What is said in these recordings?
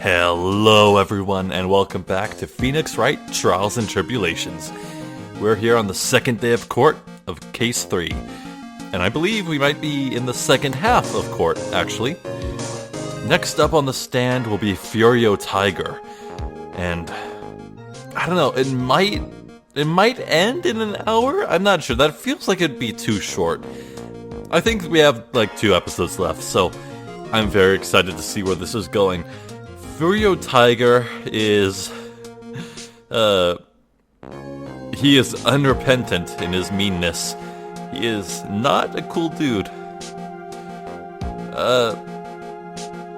Hello everyone, and welcome back to Phoenix Wright Trials and Tribulations. We're here on the second day of court of Case 3, and I believe we might be in the second half of court, actually. Next up on the stand will be Furio Tiger, and I don't know, it might end in an hour? I'm not sure, that feels like it'd be too short. I think we have like 2 episodes left, so I'm very excited to see where this is going. Furio Tiger is, he is unrepentant in his meanness. He is not a cool dude.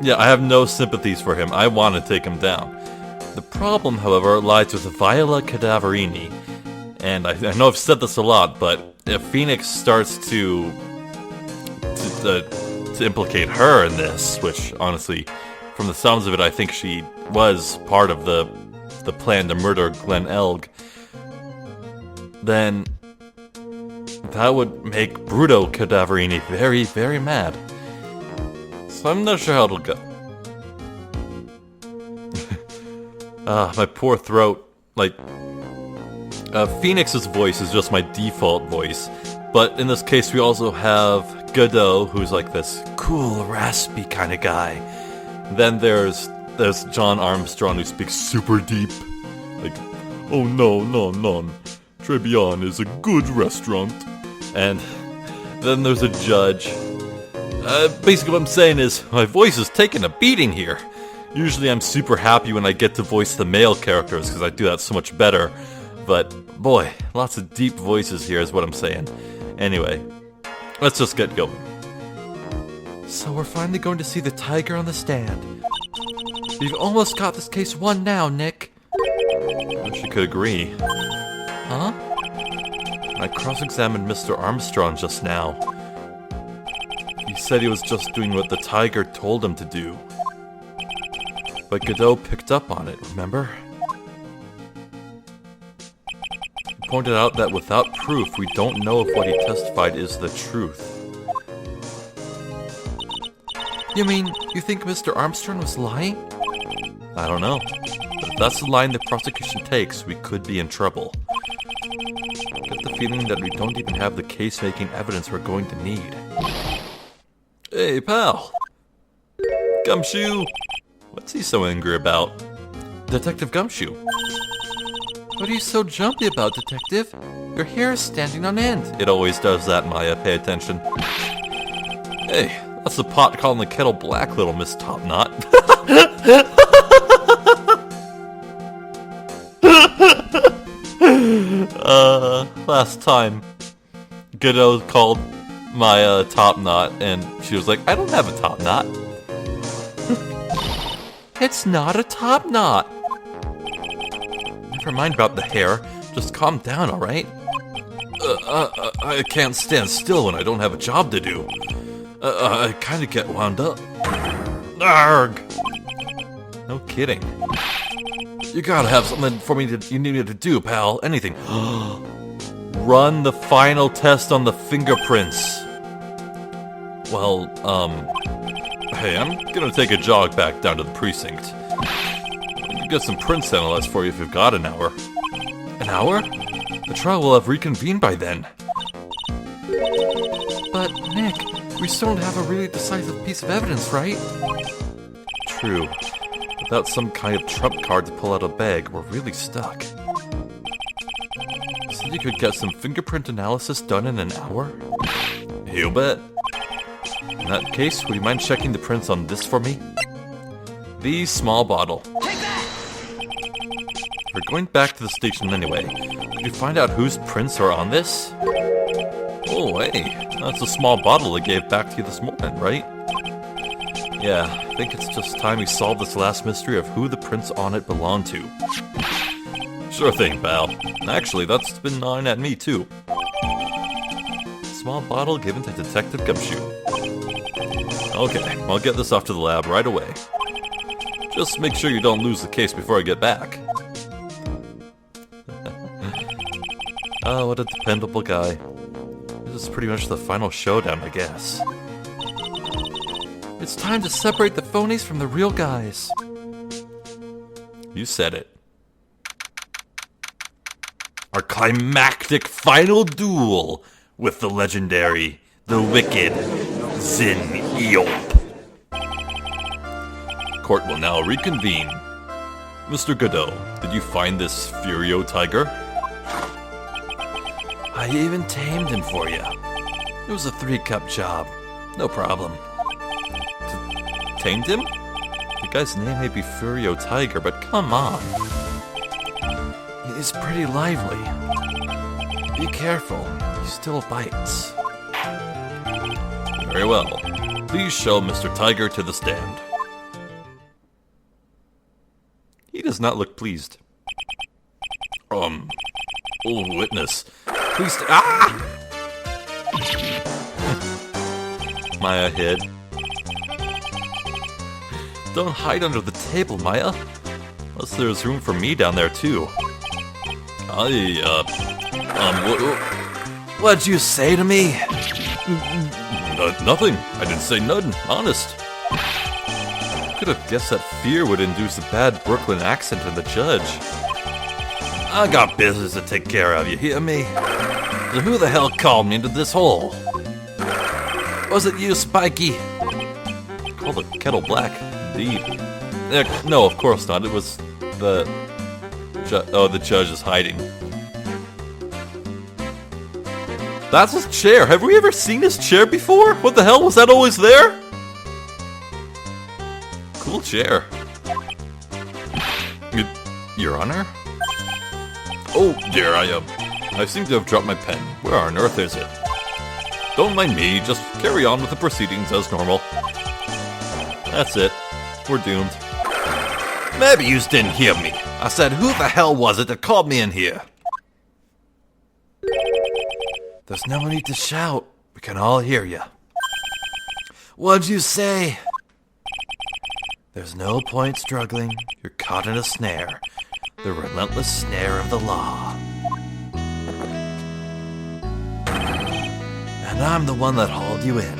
Yeah, I have no sympathies for him. I want to take him down. The problem, however, lies with Viola Cadaverini. And I know I've said this a lot, but if Phoenix starts to implicate her in this, which honestly, from the sounds of it, I think she was part of the plan to murder Glenn Elg, then that would make Bruto Cadaverini very, very mad. So I'm not sure how it'll go. My poor throat. Like, Phoenix's voice is just my default voice, but in this case we also have Godot, who's like this cool, raspy kind of guy. Then there's John Armstrong, who speaks super deep. Like, oh no, Trebion is a good restaurant. And then there's a judge. Basically what I'm saying is, my voice is taking a beating here. Usually I'm super happy when I get to voice the male characters, because I do that so much better. But, boy, lots of deep voices here is what I'm saying. Anyway, let's just get going. So we're finally going to see the tiger on the stand. We've almost got this case won now, Nick. I wish you could agree. Huh? I cross-examined Mr. Armstrong just now. He said he was just doing what the tiger told him to do. But Godot picked up on it, remember? He pointed out that without proof, we don't know if what he testified is the truth. You mean, you think Mr. Armstrong was lying? I don't know. But if that's the line the prosecution takes, we could be in trouble. I get the feeling that we don't even have the case-making evidence we're going to need. Hey, pal! Gumshoe! What's he so angry about? Detective Gumshoe. What are you so jumpy about, Detective? Your hair is standing on end. It always does that, Maya. Pay attention. Hey, that's the pot calling the kettle black, little Miss Topknot. Last time, Godot called Maya Topknot, and she was like, I don't have a top knot. It's not a top knot. Never mind about the hair. Just calm down, alright? I can't stand still when I don't have a job to do. I kinda get wound up. Arrgh! No kidding. You gotta have something for me you need me to do, pal. Anything. Run the final test on the fingerprints. Well, hey, I'm gonna take a jog back down to the precinct. I'll get some prints analyzed for you if you've got an hour. An hour? The trial will have reconvened by then. But, Nick, we still don't have a really decisive piece of evidence, right? True. Without some kind of trump card to pull out a bag, we're really stuck. So you could get some fingerprint analysis done in an hour? You bet. In that case, would you mind checking the prints on this for me? The small bottle. Take that! We're going back to the station anyway. Did you find out whose prints are on this? Oh, hey, that's the small bottle I gave back to you this morning, right? Yeah, I think it's just time we solve this last mystery of who the prints on it belong to. Sure thing, pal. Actually, that's been gnawing at me, too. Small bottle given to Detective Gumshoe. Okay, I'll get this off to the lab right away. Just make sure you don't lose the case before I get back. Oh, what a dependable guy. This is pretty much the final showdown, I guess. It's time to separate the phonies from the real guys. You said it. Our climactic final duel with the legendary, the wicked Zin Eop. Court will now reconvene. Mr. Godot, did you find this Furio tiger? I even tamed him for you. It was a 3-cup job. No problem. Tamed him? The guy's name may be Furio Tiger, but come on. He's pretty lively. Be careful, he still bites. Very well. Please show Mr. Tiger to the stand. He does not look pleased. Oh, witness. Please Maya hid. Don't hide under the table, Maya. Unless there's room for me down there, too. What'd you say to me? Nothing. I didn't say nothing, honest. Could have guessed that fear would induce a bad Brooklyn accent in the judge. I got business to take care of, you hear me? So who the hell called me into this hole? Was it you, Spiky? Call the kettle black, indeed. No, of course not. It was the... the judge is hiding. That's his chair. Have we ever seen his chair before? What the hell? Was that always there? Cool chair. Your Honor? Oh dear, I seem to have dropped my pen. Where on earth is it? Don't mind me, just carry on with the proceedings as normal. That's it. We're doomed. Maybe you didn't hear me. I said, who the hell was it that called me in here? There's no need to shout. We can all hear you. What'd you say? There's no point struggling. You're caught in a snare. The relentless snare of the law. And I'm the one that hauled you in.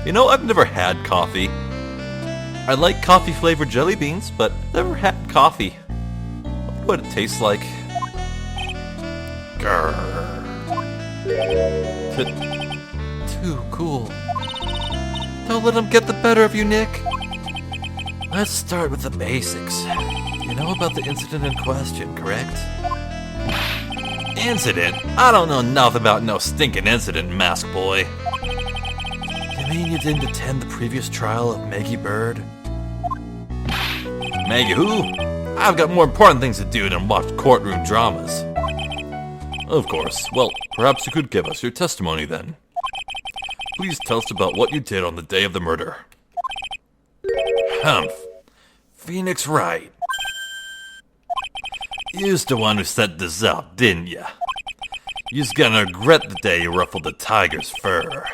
You know, I've never had coffee. I like coffee-flavored jelly beans, but never had coffee. I wonder what it tastes like. Grrr. Too cool. Don't let them get the better of you, Nick. Let's start with the basics. You know about the incident in question, correct? Incident? I don't know nothing about no stinking incident, mask boy. You mean you didn't attend the previous trial of Maggie Bird? Maggie who? I've got more important things to do than watch courtroom dramas. Of course. Well, perhaps you could give us your testimony then. Please tell us about what you did on the day of the murder. Humph. Phoenix Wright. You's the one who set this up, didn't ya? You's gonna regret the day you ruffled the tiger's fur.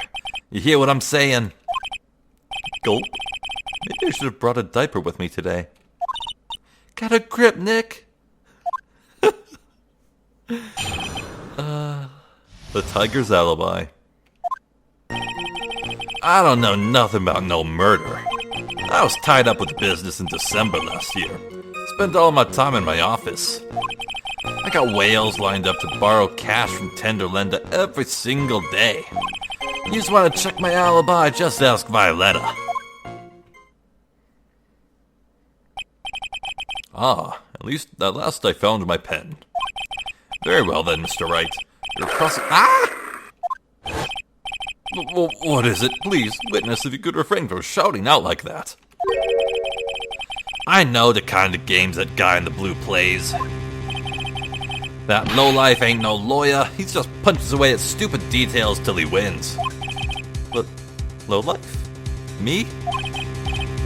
You hear what I'm saying? Gulp. Maybe I should have brought a diaper with me today. Got a grip, Nick. The tiger's alibi. I don't know nothing about no murder. I was tied up with business in December last year. Spent all my time in my office. I got whales lined up to borrow cash from Tenderlenda every single day. You just want to check my alibi, just ask Violetta. Ah, at least at last I found my pen. Very well then, Mr. Wright. You're crossing... Ah! What is it? Please, witness, if you could refrain from shouting out like that. I know the kind of games that guy in the blue plays. That lowlife ain't no lawyer. He just punches away at stupid details till he wins. But, lowlife? Me?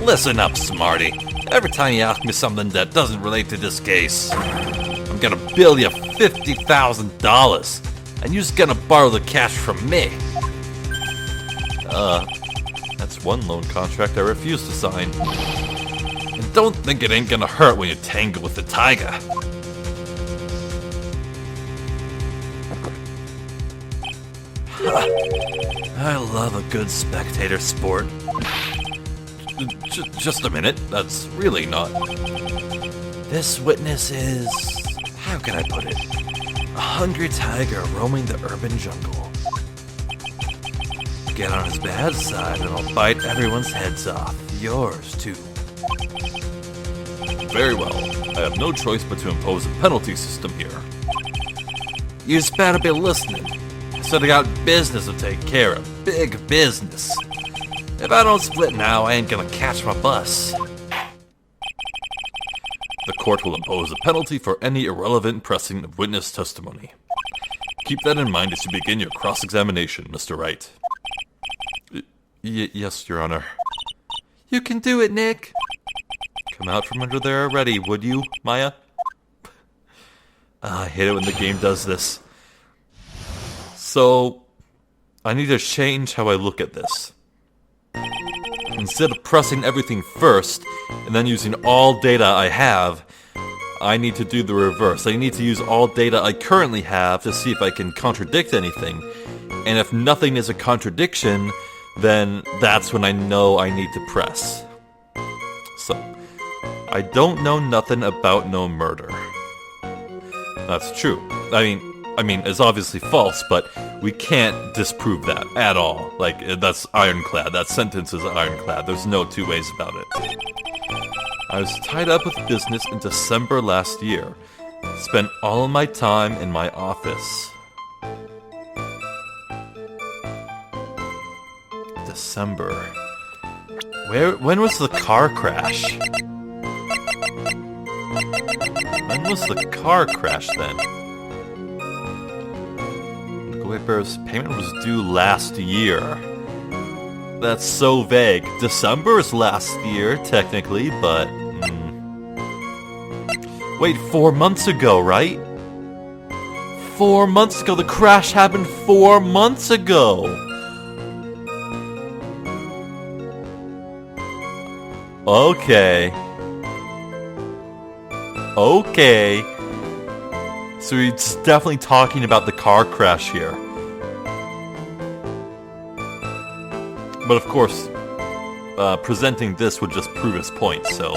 Listen up, smarty. Every time you ask me something that doesn't relate to this case, I'm gonna bill you $50,000, and you're just gonna borrow the cash from me. That's one loan contract I refuse to sign. And don't think it ain't gonna hurt when you tangle with the tiger. I love a good spectator sport. Just a minute, that's really not... This witness is... how can I put it? A hungry tiger roaming the urban jungle. Get on his bad side and I'll bite everyone's heads off. Yours, too. Very well. I have no choice but to impose a penalty system here. You just better be listening. I said I got business to take care of. Big business. If I don't split now, I ain't gonna catch my bus. The court will impose a penalty for any irrelevant pressing of witness testimony. Keep that in mind as you begin your cross-examination, Mr. Wright. Yes, Your Honor. You can do it, Nick. Come out from under there already, would you, Maya? I hate it when the game does this. So, I need to change how I look at this. Instead of pressing everything first, and then using all data I have, I need to do the reverse. I need to use all data I currently have to see if I can contradict anything. And if nothing is a contradiction, then that's when I know I need to press. So, I don't know nothing about no murder. That's true. I mean, it's obviously false, but we can't disprove that at all. Like, that's ironclad. That sentence is ironclad. There's no two ways about it. I was tied up with business in December last year. Spent all of my time in my office. December. When was the car crash? When was the car crash then? Whipper's payment was due last year. That's so vague. December is last year, technically, but... Wait, 4 months ago, right? 4 months ago? The crash happened 4 months ago! Okay. Okay. So he's definitely talking about the car crash here. But of course, presenting this would just prove his point, so...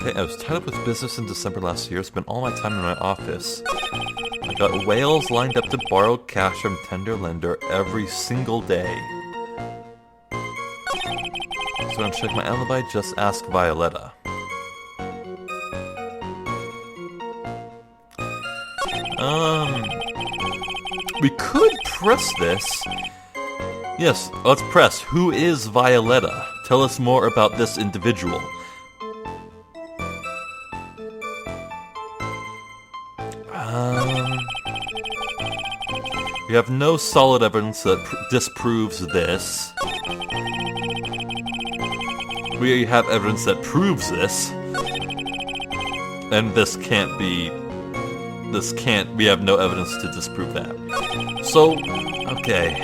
Okay, I was tied up with business in December last year, spent all my time in my office. I got whales lined up to borrow cash from tender lender every single day. So I'm checking my alibi, just ask Violetta. We could press this. Yes, let's press. Who is Violetta? Tell us more about this individual. We have no solid evidence that disproves this. We have evidence that proves this. And this can't be... we have no evidence to disprove that. So, okay.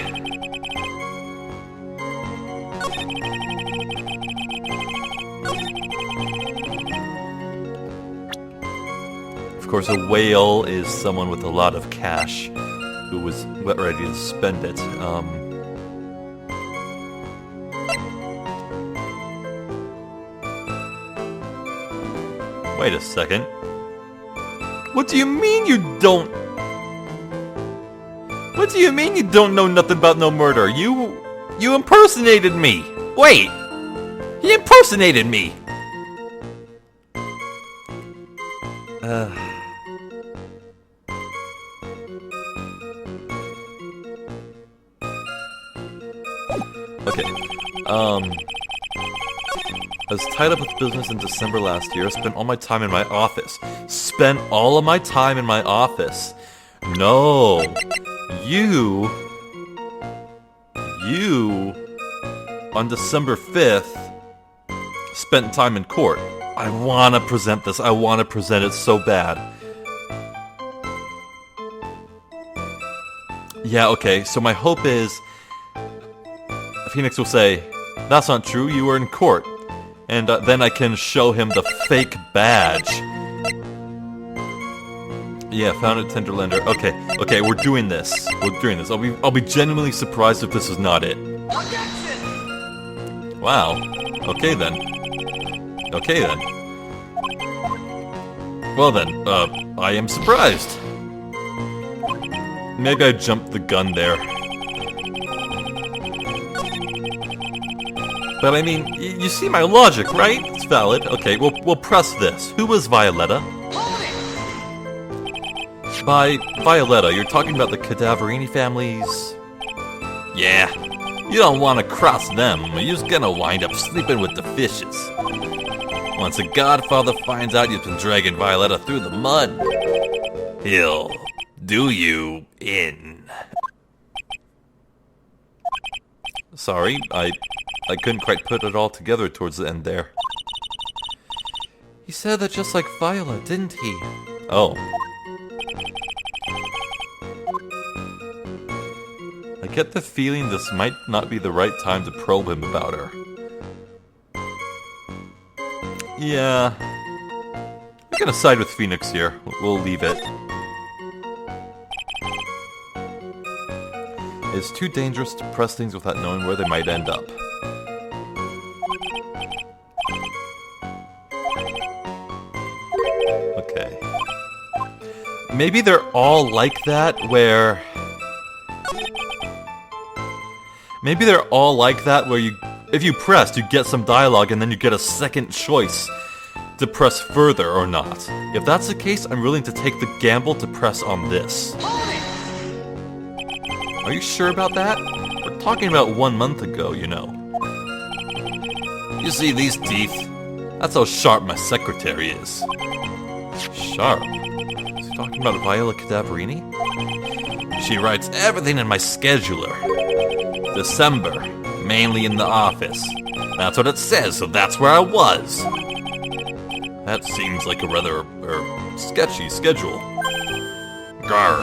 Of course, a whale is someone with a lot of cash who was ready to spend it. Wait a second. What do you mean you don't... What do you mean you don't know nothing about no murder? You impersonated me! Wait! He impersonated me! Okay. I was tied up with business in December last year. Spent all my time in my office. Spent all of my time in my office. No. You, on December 5th, spent time in court. I want to present this. I want to present it so bad. Yeah, okay. So my hope is Phoenix will say, that's not true. You were in court. And then I can show him the fake badge. Yeah, found it, Tenderlander. Okay, we're doing this. I'll be genuinely surprised if this is not it. Wow. Okay then. Well then, I am surprised. Maybe I jumped the gun there. But I mean, you see my logic, right? It's valid. Okay, we'll press this. Who was Violetta? By Violetta, you're talking about the Cadaverini families? Yeah, you don't want to cross them, or you're gonna wind up sleeping with the fishes. Once a godfather finds out you've been dragging Violetta through the mud, he'll do you in. Sorry, I couldn't quite put it all together towards the end there. He said that just like Violet, didn't he? Oh. I get the feeling this might not be the right time to probe him about her. Yeah. I'm gonna side with Phoenix here. We'll leave it. It's too dangerous to press things without knowing where they might end up. Okay. Maybe they're all like that, where... Maybe they're all like that, where you, if you press, you get some dialogue and then you get a second choice to press further or not. If that's the case, I'm willing to take the gamble to press on this. Are you sure about that? We're talking about 1 month ago, you know. You see these teeth? That's how sharp my secretary is. Sharp? Is he talking about Viola Cadaverini? She writes everything in my scheduler. December, mainly in the office. That's what it says, so that's where I was. That seems like a rather, sketchy schedule. Grrr.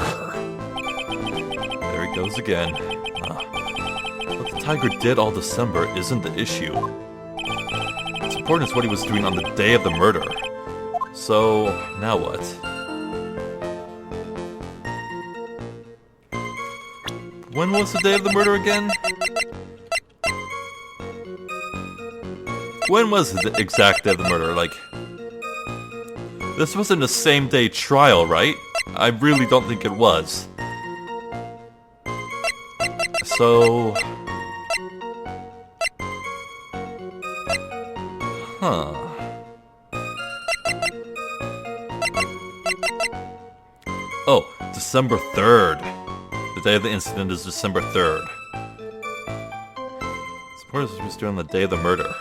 There he goes again. What the tiger did all December isn't the issue. What's important is what he was doing on the day of the murder. So, now what? When was the day of the murder again? When was the exact day of the murder? Like, this wasn't a same-day trial, right? I really don't think it was. So... Huh. Oh, December 3rd. The day of the incident is December 3rd. Suppose it was during the day of the murder.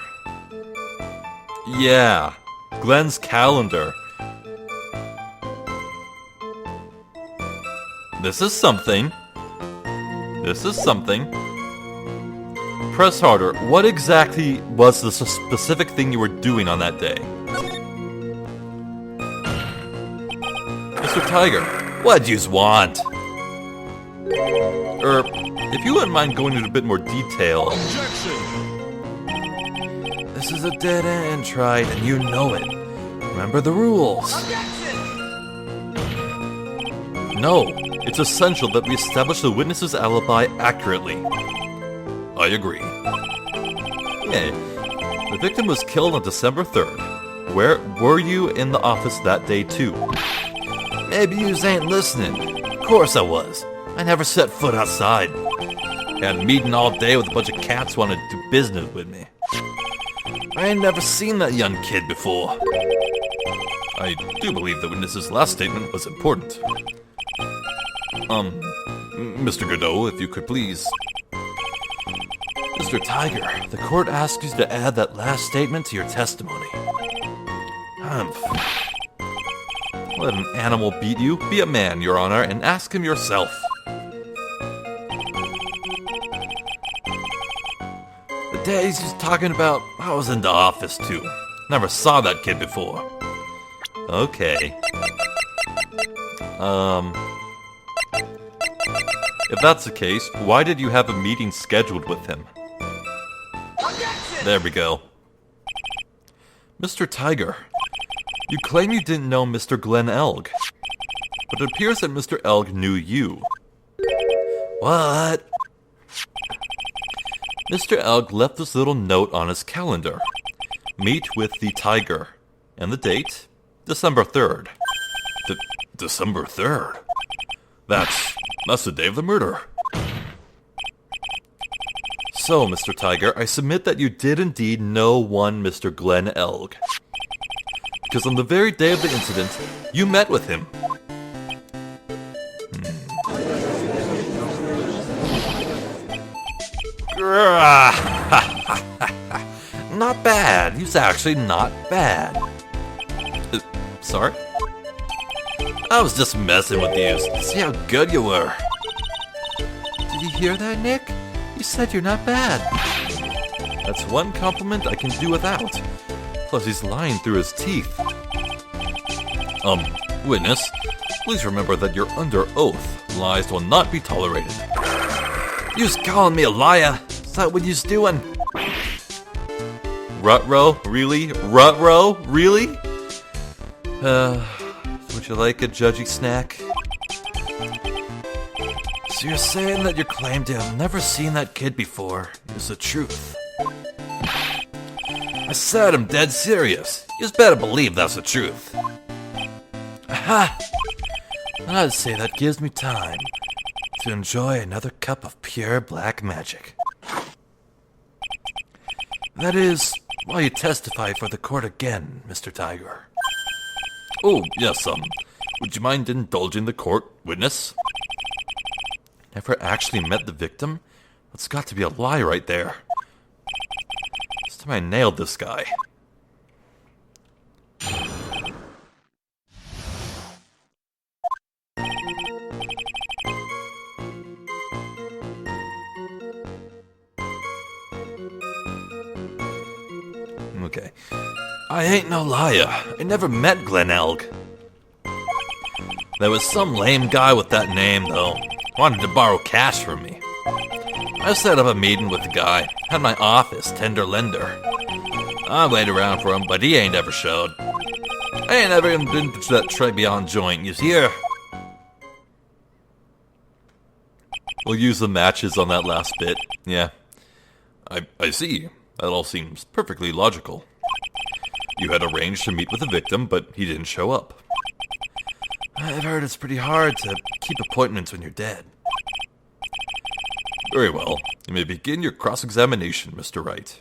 Yeah, Glenn's calendar. This is something. Press harder. What exactly was the specific thing you were doing on that day? Mr. Tiger, what do you want? If you wouldn't mind going into a bit more detail. Objection! This is a dead end, Tried, and you know it. Remember the rules. Objection! No, it's essential that we establish the witness's alibi accurately. I agree. Yeah, the victim was killed on December 3rd. Where were you in the office that day too? Maybe yous ain't listening. Of course I was. I never set foot outside. Had a meeting all day with a bunch of cats wanting to do business with me. I ain't never seen that young kid before. I do believe the witness's last statement was important. Mr. Godot, if you could please. Mr. Tiger, the court asks you to add that last statement to your testimony. Let an animal beat you. Be a man, Your Honor, and ask him yourself. The days he's talking about, I was in the office too. Never saw that kid before. Okay. If that's the case, why did you have a meeting scheduled with him? There we go. Mr. Tiger, you claim you didn't know Mr. Glenn Elg. but it appears that Mr. Elg knew you. What? Mr. Elg left this little note on his calendar. Meet with the tiger. And the date? December 3rd. December 3rd? That's the day of the murder. So, Mr. Tiger, I submit that you did indeed know one Mr. Glenn Elg. Because on the very day of the incident, you met with him. Not bad. He's actually not bad. Sorry? I was just messing with you to see how good you were. Did you hear that, Nick? You said you're not bad. That's one compliment I can do without. Plus he's lying through his teeth. Witness, please remember that you're under oath. Lies will not be tolerated. You was calling me a liar? Is that what you's doing? Rut-row? Really? Rut-row? Really? Would you like a judgy snack? So you're saying that your claim to have never seen that kid before is the truth? I said I'm dead serious. You just better believe that's the truth. Aha! I'd say that gives me time to enjoy another cup of pure black magic. That is, while you testify for the court again, Mr. Tiger. Oh, yes, would you mind indulging the court, witness? Never actually met the victim? That's got to be a lie right there. This time I nailed this guy. Okay. I ain't no liar. I never met Glenn Elg. There was some lame guy with that name, though. Wanted to borrow cash from me. I set up a meeting with the guy. Had my office tender lender. I waited around for him, but he ain't ever showed. I ain't ever even been to that Trebion joint. He's here. We'll use the matches on that last bit. Yeah. I see. That all seems perfectly logical. You had arranged to meet with the victim, but he didn't show up. I've heard it's pretty hard to keep appointments when you're dead. Very well. You may begin your cross-examination, Mr. Wright.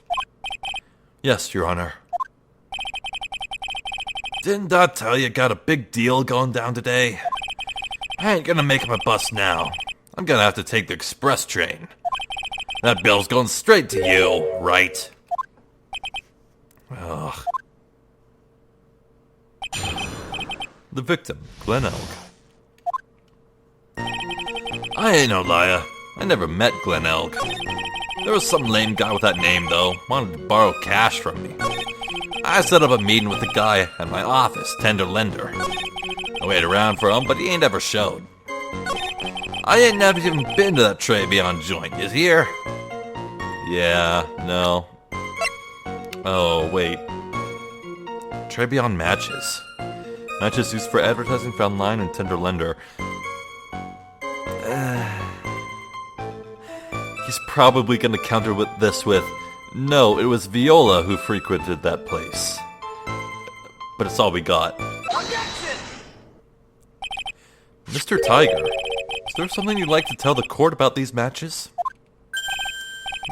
Yes, Your Honor. Didn't I tell you got a big deal going down today? I ain't gonna make him a bus now. I'm gonna have to take the express train. That bill's going straight to you, Wright. Ugh. The victim, Glenn Elg. I ain't no liar. I never met Glenn Elg. There was some lame guy with that name, though. Wanted to borrow cash from me. I set up a meeting with the guy at my office, tender lender. I waited around for him, but he ain't ever showed. I ain't never even been to that Trebion joint. Is he here? Yeah, no. Oh, wait. Trebion matches. Matches used for advertising found online and tender lender. He's probably going to counter this with, no, it was Viola who frequented that place. But it's all we got. Objection! Mr. Tiger, is there something you'd like to tell the court about these matches?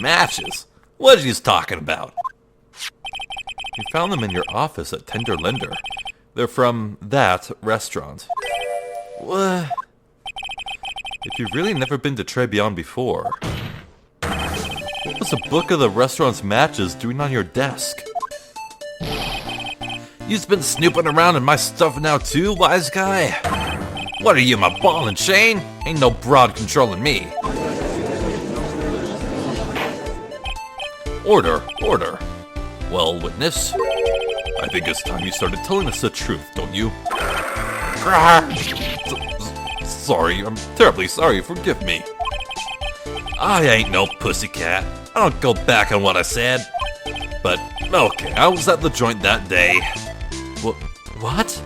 Matches? What are you talking about? You found them in your office at Tender Lender. They're from that restaurant. What? If you've really never been to Trebion before, what was a book of the restaurant's matches doing on your desk? You've been snooping around in my stuff now too, wise guy? What are you, my ball and chain? Ain't no broad controlling me. Order, order. Well, witness, I think it's time you started telling us the truth, don't you? Sorry, I'm terribly sorry, forgive me. I ain't no pussycat. I don't go back on what I said. But, okay, I was at the joint that day. What?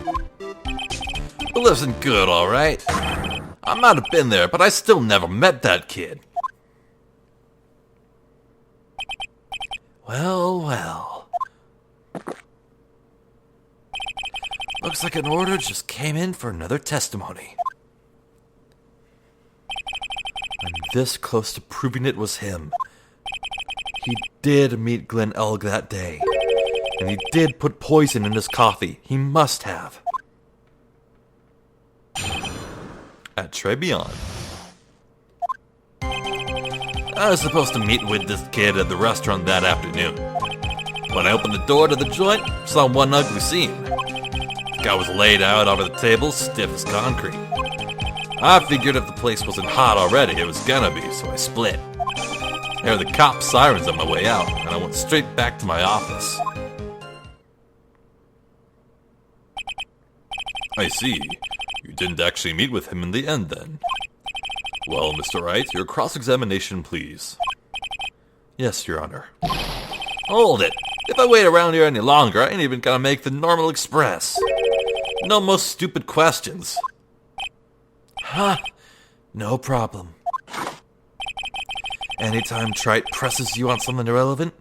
But listen good, alright? I might have been there, but I still never met that kid. Well, well. Looks like an order just came in for another testimony. I'm this close to proving it was him. He did meet Glenn Elg that day. And he did put poison in his coffee. He must have. At Trebion. I was supposed to meet with this kid at the restaurant that afternoon. When I opened the door to the joint, saw one ugly scene. The guy was laid out over the table, stiff as concrete. I figured if the place wasn't hot already, it was gonna be, so I split. I heard the cop sirens on my way out, and I went straight back to my office. I see. You didn't actually meet with him in the end, then. Well, Mr. Wright, your cross-examination, please. Yes, Your Honor. Hold it! If I wait around here any longer, I ain't even gonna make the normal express. No most stupid questions. Huh? No problem. Anytime Trite presses you on something irrelevant,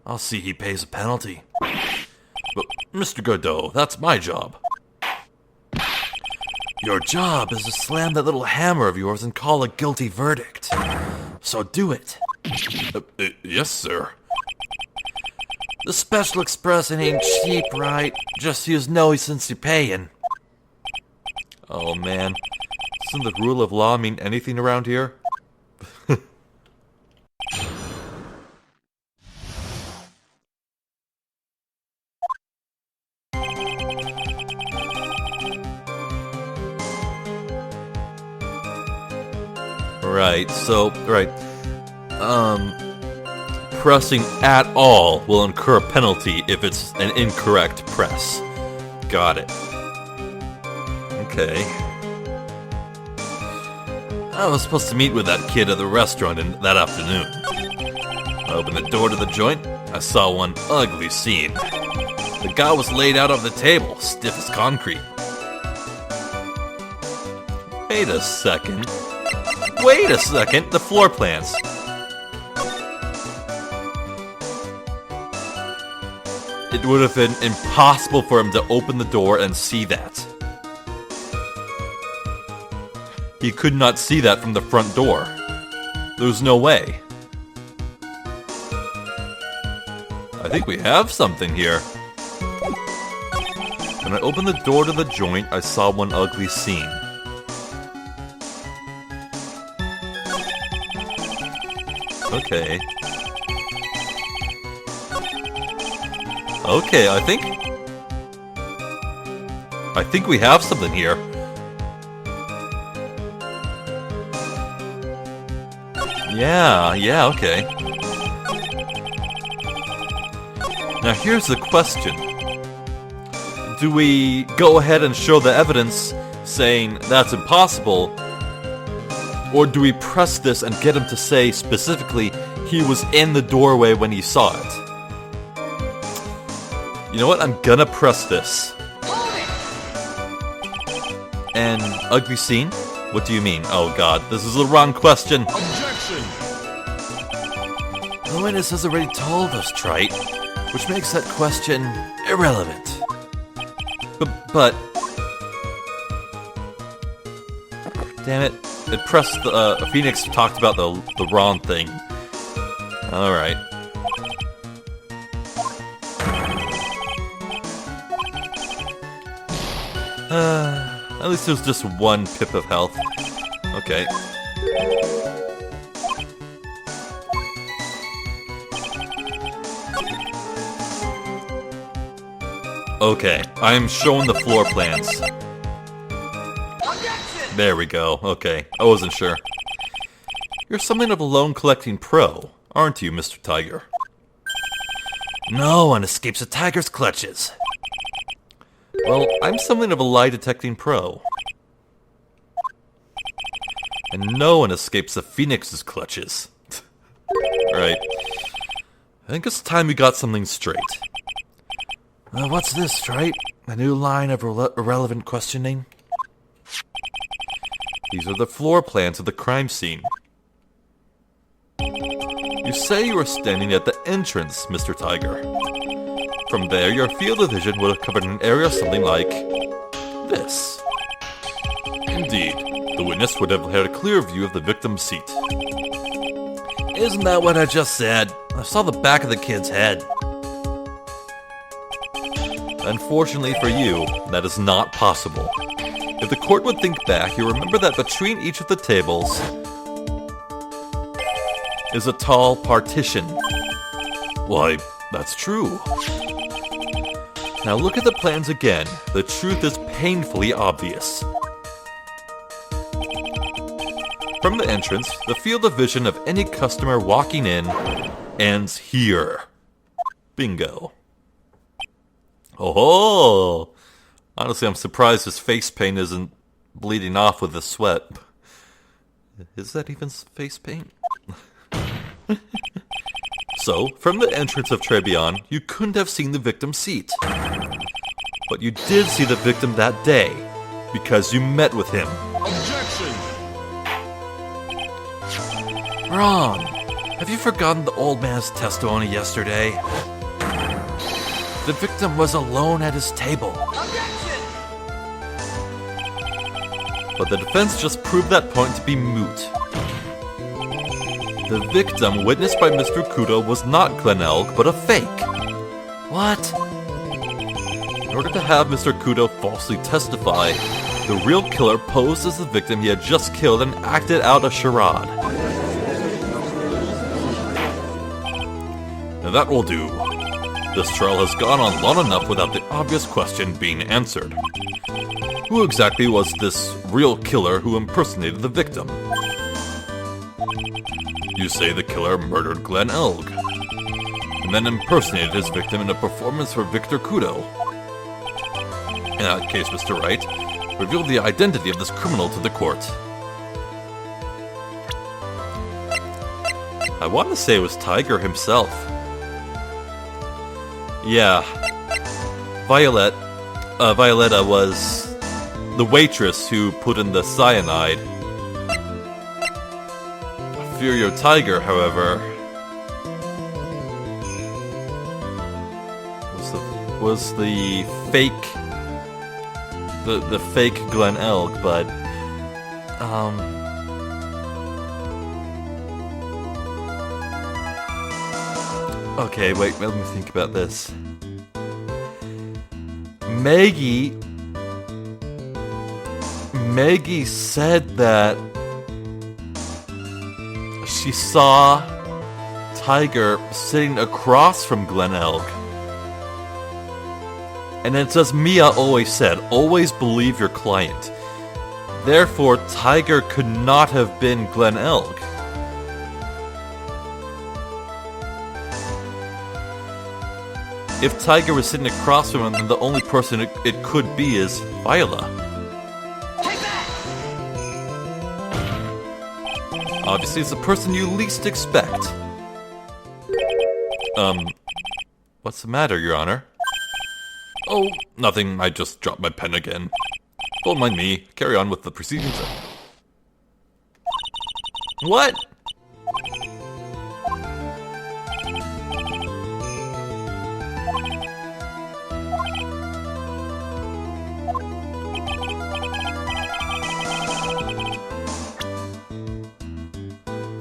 I'll see he pays a penalty. But, Mr. Godot, that's my job. Your job is to slam that little hammer of yours and call a guilty verdict. So do it. Yes, sir. The Special Express ain't cheap, right? Just use no since you're paying. Oh, man. Doesn't the rule of law mean anything around here? Right, pressing at all will incur a penalty if it's an incorrect press. Got it. Okay. I was supposed to meet with that kid at the restaurant that afternoon. I opened the door to the joint, I saw one ugly scene. The guy was laid out on the table, stiff as concrete. Wait a second, the floor plans. It would have been impossible for him to open the door and see that. He could not see that from the front door. There's no way. I think we have something here. When I opened the door to the joint, I saw one ugly scene. Okay. Okay, I think we have something here. Yeah, okay. Now here's the question. Do we go ahead and show the evidence saying that's impossible? Or do we press this and get him to say specifically he was in the doorway when he saw it? You know what? I'm gonna press this. And ugly scene? What do you mean? Oh god, this is the wrong question. Objection! The witness has already told us, Trite, which makes that question irrelevant. But damn it. It pressed the, Phoenix talked about the wrong thing. Alright. At least there's just one pip of health. Okay. Okay, I'm showing the floor plans. There we go, okay. I wasn't sure. You're something of a loan-collecting pro, aren't you, Mr. Tiger? No one escapes a tiger's clutches. Well, I'm something of a lie-detecting pro. And no one escapes the Phoenix's clutches. Right. I think it's time we got something straight. What's this, Trite? A new line of irrelevant questioning? These are the floor plans of the crime scene. You say you were standing at the entrance, Mr. Tiger. From there, your field of vision would have covered an area something like this. Indeed, the witness would have had a clear view of the victim's seat. Isn't that what I just said? I saw the back of the kid's head. Unfortunately for you, that is not possible. If the court would think back, you'll remember that between each of the tables is a tall partition. Why, that's true. Now look at the plans again. The truth is painfully obvious. From the entrance, the field of vision of any customer walking in ends here. Bingo. Oh! Honestly, I'm surprised his face paint isn't bleeding off with the sweat. Is that even face paint? So, from the entrance of Trebion, you couldn't have seen the victim's seat. But you did see the victim that day, because you met with him. Objection! Wrong. Have you forgotten the old man's testimony yesterday? The victim was alone at his table. Objection! But the defense just proved that point to be moot. The victim witnessed by Mr. Kudo was not Glen Elg, but a fake. What? In order to have Mr. Kudo falsely testify, the real killer posed as the victim he had just killed and acted out a charade. Now that will do. This trial has gone on long enough without the obvious question being answered. Who exactly was this real killer who impersonated the victim? You say the killer murdered Glen Elg, and then impersonated his victim in a performance for Victor Kudo. In that case, Mr. Wright, reveal the identity of this criminal to the court. I want to say it was Tiger himself. Yeah. Violetta was the waitress who put in the cyanide. Furio Tiger, however, was the fake Glen Elg, but okay, wait, let me think about this. Maggie said that she saw Tiger sitting across from Glen Elg. And it's as Mia always said, always believe your client. Therefore, Tiger could not have been Glen Elg. If Tiger was sitting across from him, then the only person it could be is Viola. Take that! Obviously, it's the person you least expect. What's the matter, Your Honor? Oh, nothing. I just dropped my pen again. Don't mind me. Carry on with the proceedings. What?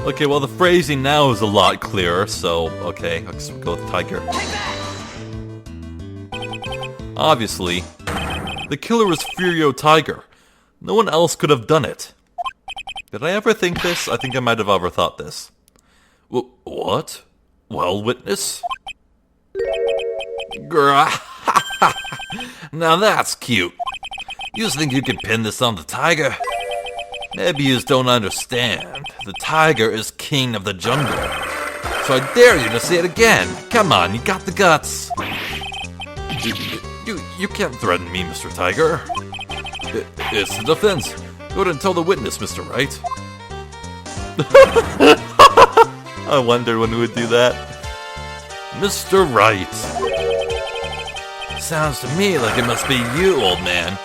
Okay, well the phrasing now is a lot clearer, so okay, let's go with Tiger. Obviously, the killer was Furio Tiger. No one else could have done it. Did I ever think this? I think I might have overthought this. What? Well, witness? Now that's cute. You think you can pin this on the Tiger? Maybe you just don't understand. The Tiger is king of the jungle. So I dare you to say it again. Come on, you got the guts. You can't threaten me, Mr. Tiger. It's the defense. Go ahead and tell the witness, Mr. Wright. I wonder when we would do that. Mr. Wright. Sounds to me like it must be you, old man.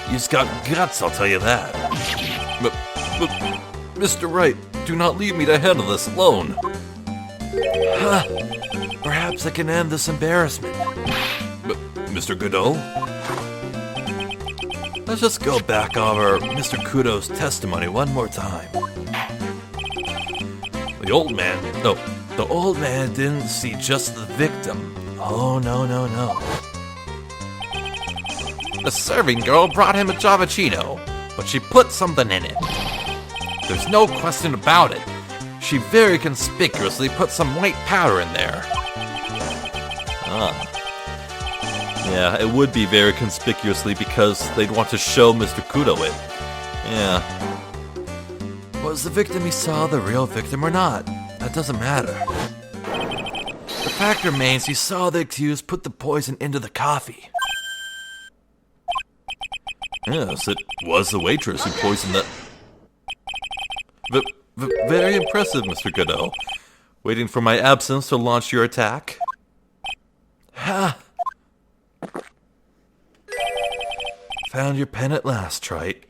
You just got guts, I'll tell you that. But, Mr. Wright, do not leave me to handle this alone. Huh. Perhaps I can end this embarrassment. But, Mr. Godot? Let's just go back over Mr. Kudo's testimony one more time. The old man... No, the old man didn't see just the victim. Oh, no. The serving girl brought him a Javachino, but she put something in it. There's no question about it. She very conspicuously put some white powder in there. Yeah, it would be very conspicuously because they'd want to show Mr. Kudo it. Yeah. Was the victim he saw the real victim or not? That doesn't matter. The fact remains he saw the accused put the poison into the coffee. Yes, it was the waitress who poisoned the... Very impressive, Mr. Godot. Waiting for my absence to launch your attack? Ha! Found your pen at last, Wright.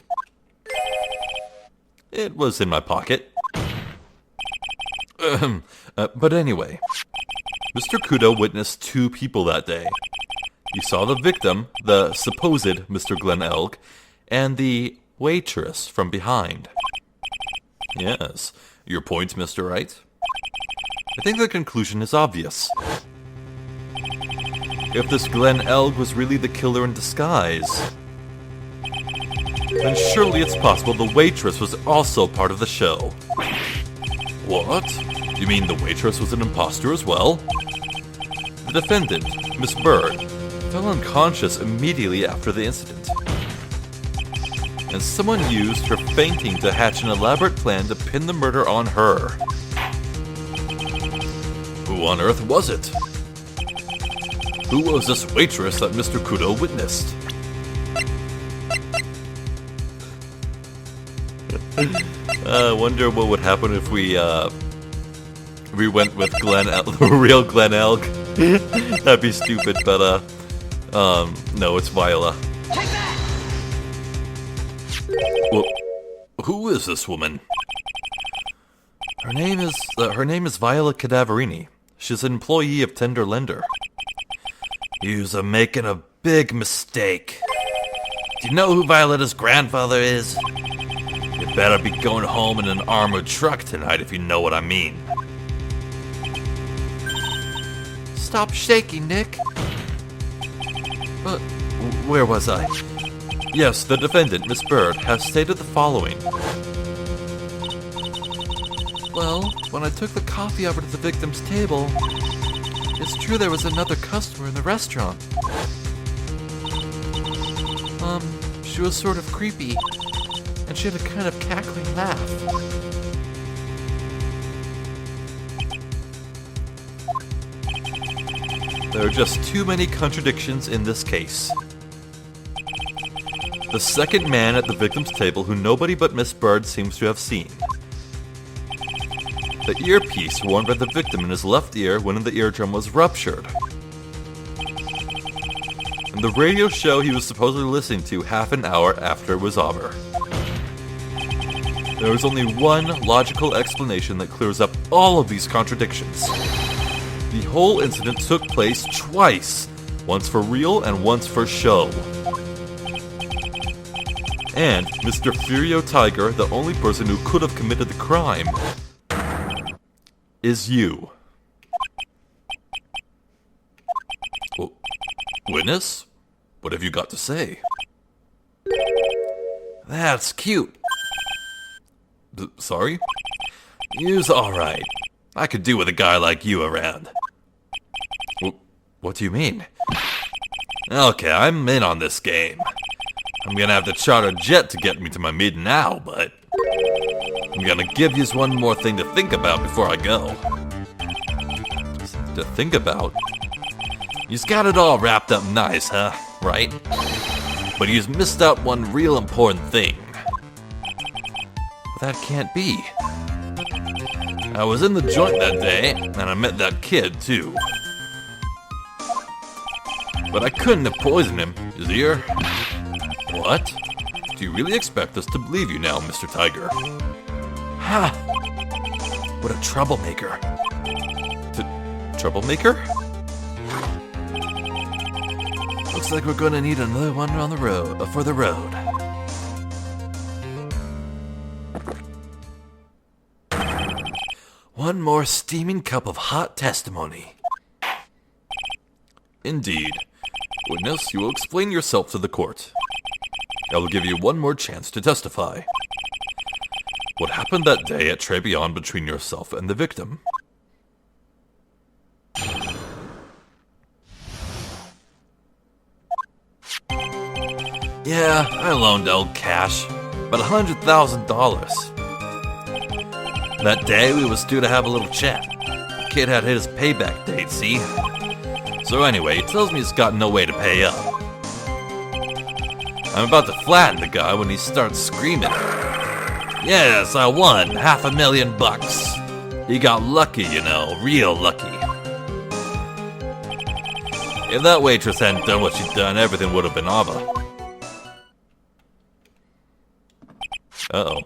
It was in my pocket. But anyway, Mr. Kudo witnessed two people that day. He saw the victim, the supposed Mr. Glen Elg, and the waitress from behind. Yes, your point, Mr. Wright? I think the conclusion is obvious. If this Glen Elg was really the killer in disguise, then surely it's possible the waitress was also part of the show. What? You mean the waitress was an imposter as well? The defendant, Miss Bird, fell unconscious immediately after the incident. And someone used her fainting to hatch an elaborate plan to pin the murder on her. Who on earth was it? Who was this waitress that Mr. Kudo witnessed? I wonder what would happen if we went with the real Glen Elg. That'd be stupid, but no, it's Viola. Well, who is this woman? Her name is Viola Cadaverini. She's an employee of Tender Lender. You's a making a big mistake. Do you know who Violeta's grandfather is? You better be going home in an armored truck tonight if you know what I mean. Stop shaking, Nick. Where was I? Yes, the defendant, Miss Bird, has stated the following. Well, when I took the coffee over to the victim's table, it's true there was another customer in the restaurant. She was sort of creepy, and she had a kind of cackling laugh. There are just too many contradictions in this case. The second man at the victim's table who nobody but Miss Bird seems to have seen. The earpiece worn by the victim in his left ear when the eardrum was ruptured. And the radio show he was supposedly listening to half an hour after it was over. There is only one logical explanation that clears up all of these contradictions. The whole incident took place twice, once for real and once for show. And Mr. Furio Tiger, the only person who could have committed the crime, is you. Well, witness? What have you got to say? That's cute. Sorry? You's alright. I could do with a guy like you around. What do you mean? Okay, I'm in on this game. I'm gonna have to charter a jet to get me to my meeting now, but I'm gonna give yous one more thing to think about before I go. To think about? You's got it all wrapped up nice, huh? Right? But you's missed out one real important thing. That can't be. I was in the joint that day, and I met that kid, too. But I couldn't have poisoned him, you hear? What? Do you really expect us to believe you now, Mr. Tiger? Ha! What a troublemaker. Troublemaker? Looks like we're gonna need another one on the road, for the road. One more steaming cup of hot testimony. Indeed. Witness, you will explain yourself to the court. I will give you one more chance to testify. What happened that day at Trebion between yourself and the victim? Yeah, I loaned old cash. About $100,000. That day we was due to have a little chat. The kid had hit his payback date, see? So anyway, he tells me he's got no way to pay up. I'm about to flatten the guy when he starts screaming. Yes, I won $500,000. He got lucky, you know, real lucky. If that waitress hadn't done what she'd done, everything would have been over. Uh-oh.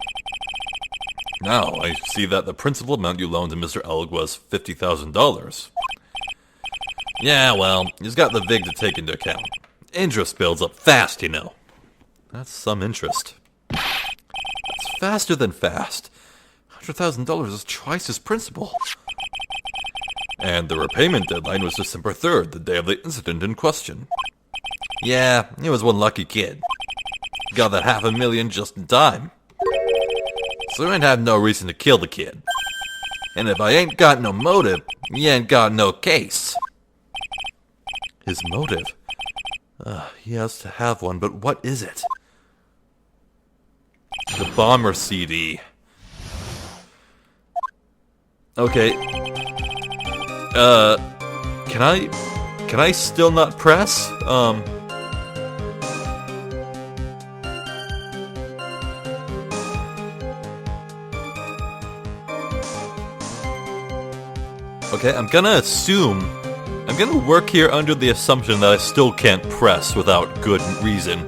Now, I see that the principal amount you loaned to Mr. Elg was $50,000. Yeah, well, he's got the VIG to take into account. Interest builds up fast, you know. That's some interest. That's faster than fast. $100,000 is twice his principal. And the repayment deadline was December 3rd, the day of the incident in question. Yeah, he was one lucky kid. Got that $500,000 just in time. So I ain't have no reason to kill the kid. And if I ain't got no motive, you ain't got no case. His motive? He has to have one, but what is it? The bomber CD. Okay. Can I still not press? Okay, I'm gonna work here under the assumption that I still can't press without good reason.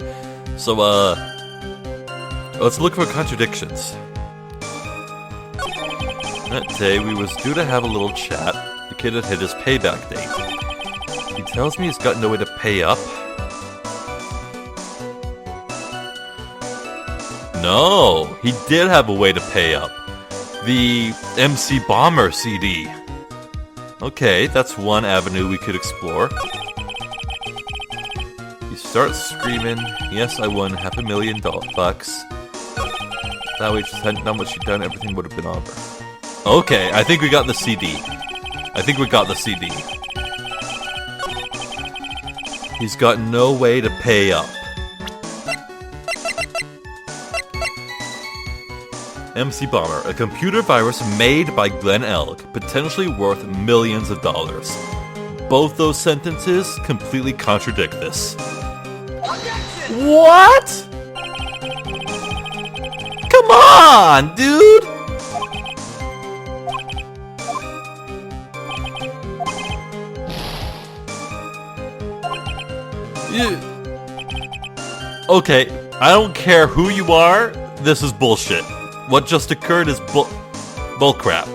So, let's look for contradictions. That day, we was due to have a little chat. The kid had hit his payback date. He tells me he's got no way to pay up. No, he did have a way to pay up. The MC Bomber CD. Okay, that's one avenue we could explore. He starts screaming, yes, I won $500,000. That way, just hadn't done what she'd done, everything would have been over. Okay, I think we got the CD. He's got no way to pay up. MC Bomber, a computer virus made by Glenn Elg, potentially worth millions of dollars. Both those sentences completely contradict this. What? Come on, dude! Okay, I don't care who you are, this is bullshit. What just occurred is bullcrap.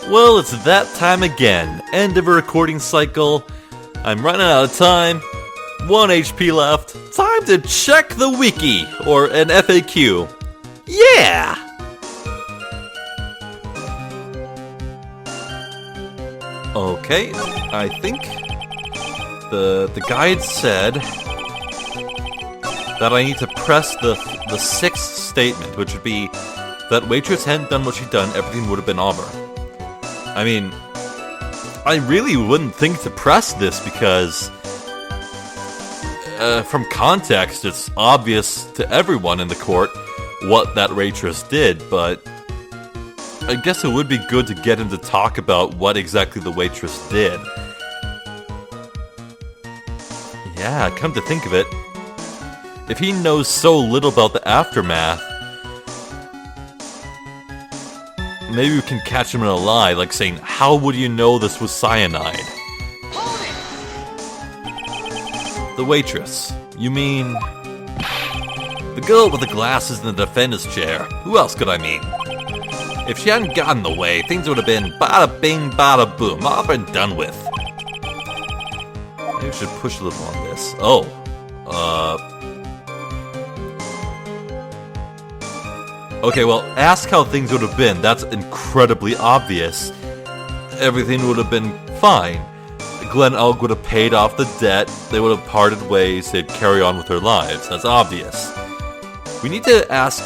Well, it's that time again. End of a recording cycle. I'm running out of time. 1 HP left. Time to check the wiki, or an FAQ. Yeah! Okay, I think the guide said that I need to press the sixth statement, which would be that waitress hadn't done what she'd done, everything would have been over. I mean, I really wouldn't think to press this because from context, it's obvious to everyone in the court what that waitress did, but I guess it would be good to get him to talk about what exactly the waitress did. Yeah, come to think of it, if he knows so little about the aftermath, maybe we can catch him in a lie, like saying, "How would you know this was cyanide?" The waitress. You mean... the girl with the glasses in the defender's chair. Who else could I mean? If she hadn't gotten in the way, things would have been bada bing, bada boom, all been done with. Maybe we should push a little on this. Oh. Okay, well, ask how things would have been. That's incredibly obvious. Everything would have been fine. Glenn Elk would have paid off the debt, they would have parted ways, they'd carry on with their lives. That's obvious. We need to ask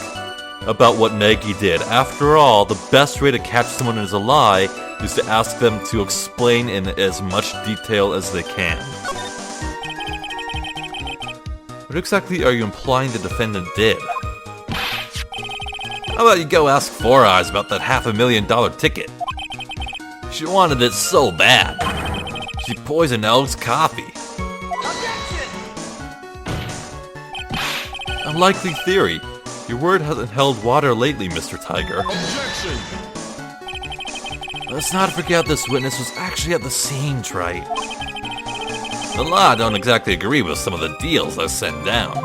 about what Maggie did. After all, the best way to catch someone as a lie is to ask them to explain in as much detail as they can. What exactly are you implying the defendant did? How about you go ask Four Eyes about that $500,000 ticket? She wanted it so bad. She poisoned Elk's coffee. Objection! Unlikely theory. Your word hasn't held water lately, Mr. Tiger. Objection! Let's not forget this witness was actually at the scene, Wright. The law don't exactly agree with some of the deals I sent down.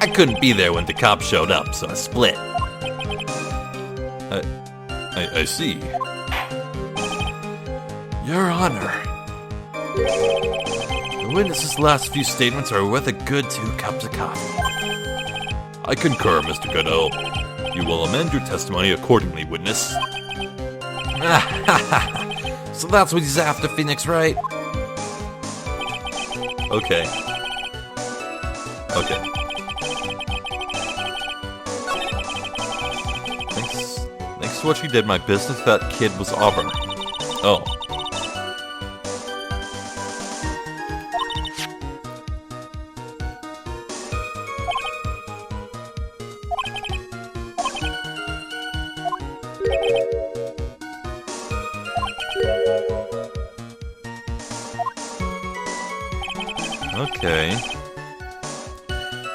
I couldn't be there when the cops showed up, so I split. I see. Your Honor. The witness's last few statements are worth a good 2 cups of coffee. I concur, Mr. Godot. You will amend your testimony accordingly, witness. So that's what he's after, Phoenix Wright? Okay. Okay. Thanks to what she did, my business with that kid was over. Oh. Okay.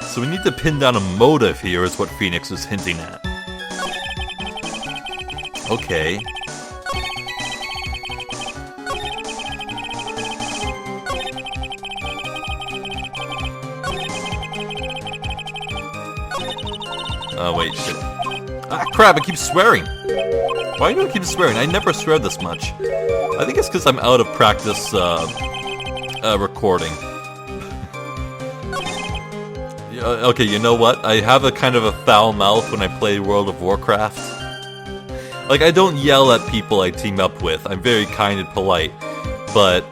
So we need to pin down a motive here, is what Phoenix is hinting at. Okay. Oh, wait, shit. Ah, crap, I keep swearing! Why do I keep swearing? I never swear this much. I think it's because I'm out of practice, recording. Okay, you know what? I have a kind of a foul mouth when I play World of Warcraft. Like, I don't yell at people I team up with. I'm very kind and polite. But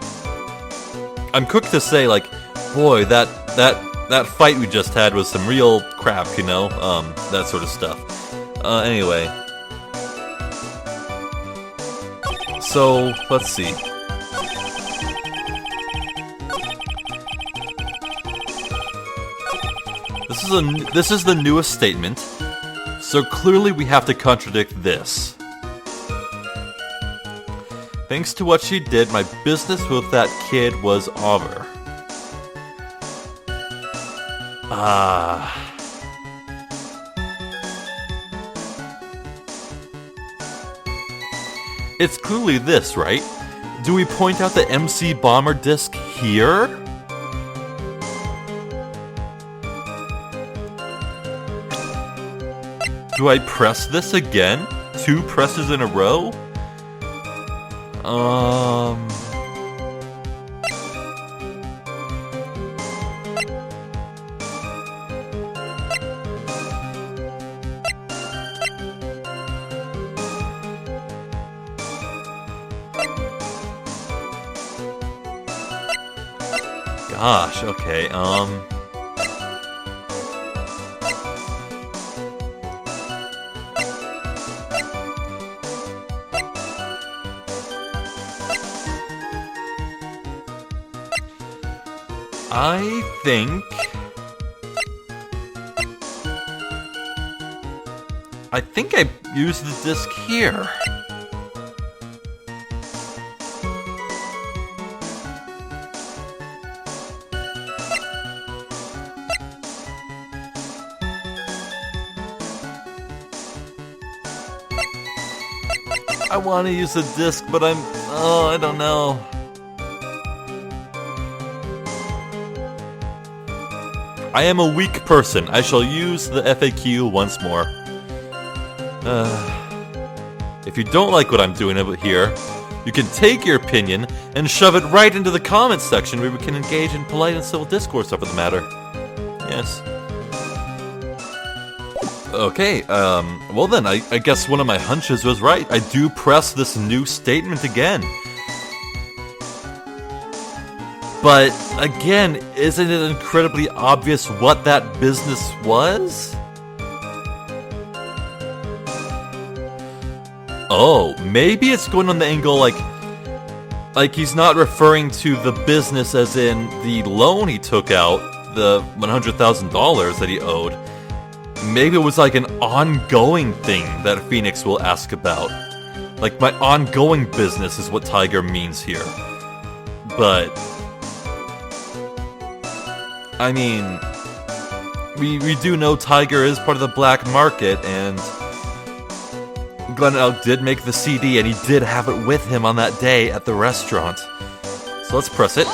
I'm quick to say, like, boy, that fight we just had was some real crap, you know? That sort of stuff. Anyway. So, let's see. This is the newest statement, so clearly we have to contradict this. Thanks to what she did, my business with that kid was over. It's clearly this, right? Do we point out the MC Bomber disc here? Do I press this again? 2 presses in a row? Gosh, okay, I think I used the disc here. I want to use the disc, but I don't know. I am a weak person. I shall use the FAQ once more. If you don't like what I'm doing here, you can take your opinion and shove it right into the comments section where we can engage in polite and civil discourse over the matter. Yes. Okay, well then, I guess one of my hunches was right. I do press this new statement again. But, again, isn't it incredibly obvious what that business was? Oh, maybe it's going on the angle like he's not referring to the business as in the loan he took out, the $100,000 that he owed. Maybe it was like an ongoing thing that Phoenix will ask about. Like, my ongoing business is what Tiger means here. But, I mean, we do know Tiger is part of the black market, and Glenn Elk did make the CD, and he did have it with him on that day at the restaurant. So let's press it.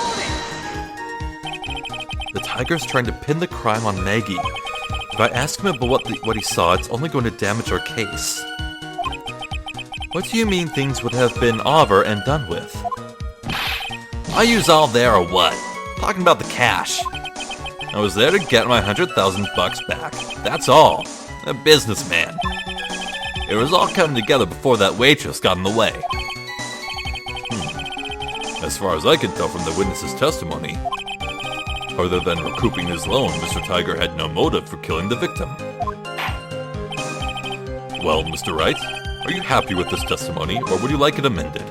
The Tiger's trying to pin the crime on Maggie. If I ask him about what he saw, it's only going to damage our case. What do you mean things would have been over and done with? Are yous all there or what? Talking about the cash. I was there to get my $100,000 back. That's all. A businessman. It was all coming together before that waitress got in the way. As far as I can tell from the witness's testimony, other than recouping his loan, Mr. Tiger had no motive for killing the victim. Well, Mr. Wright, are you happy with this testimony, or would you like it amended?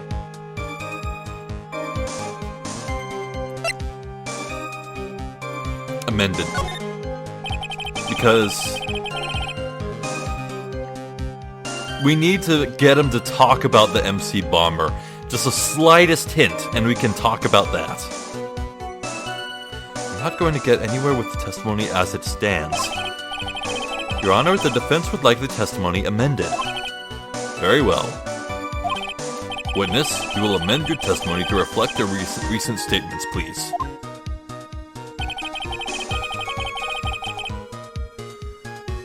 Amended. Because we need to get him to talk about the MC Bomber. Just the slightest hint, and we can talk about that. I'm not going to get anywhere with the testimony as it stands. Your Honor, the defense would like the testimony amended. Very well. Witness, you will amend your testimony to reflect your recent statements, please.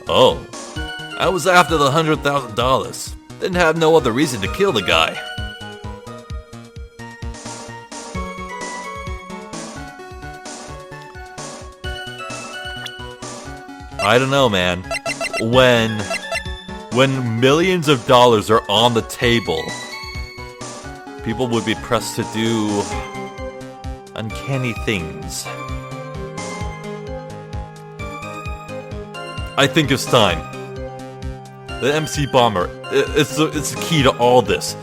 Oh, I was after the $100,000. Didn't have no other reason to kill the guy. I don't know, man. When millions of dollars are on the table, people would be pressed to do uncanny things. I think it's time. The MC Bomber, it's the key to all this.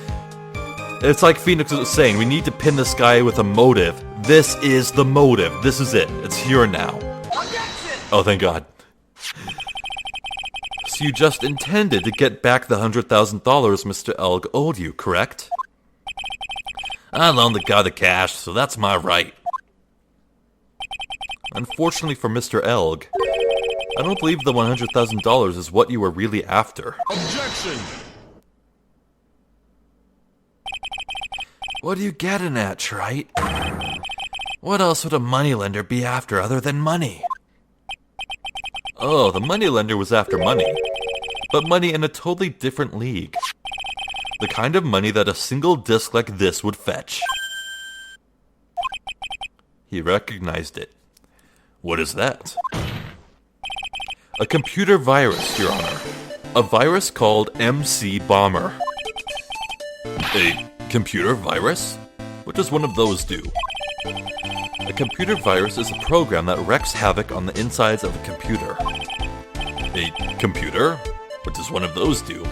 It's like Phoenix was saying, we need to pin this guy with a motive. This is the motive. This is it. It's here now. Oh, thank God. So you just intended to get back the $100,000 Mr. Elg owed you, correct? I loaned the guy the cash, so that's my right. Unfortunately for Mr. Elg, I don't believe the $100,000 is what you were really after. Objection! What are you getting at, Wright? What else would a moneylender be after other than money? Oh, the moneylender was after money. But money in a totally different league. The kind of money that a single disc like this would fetch. He recognized it. What is that? A computer virus, Your Honor. A virus called MC Bomber. A computer virus? What does one of those do? A computer virus is a program that wreaks havoc on the insides of a computer. A computer? What does one of those do?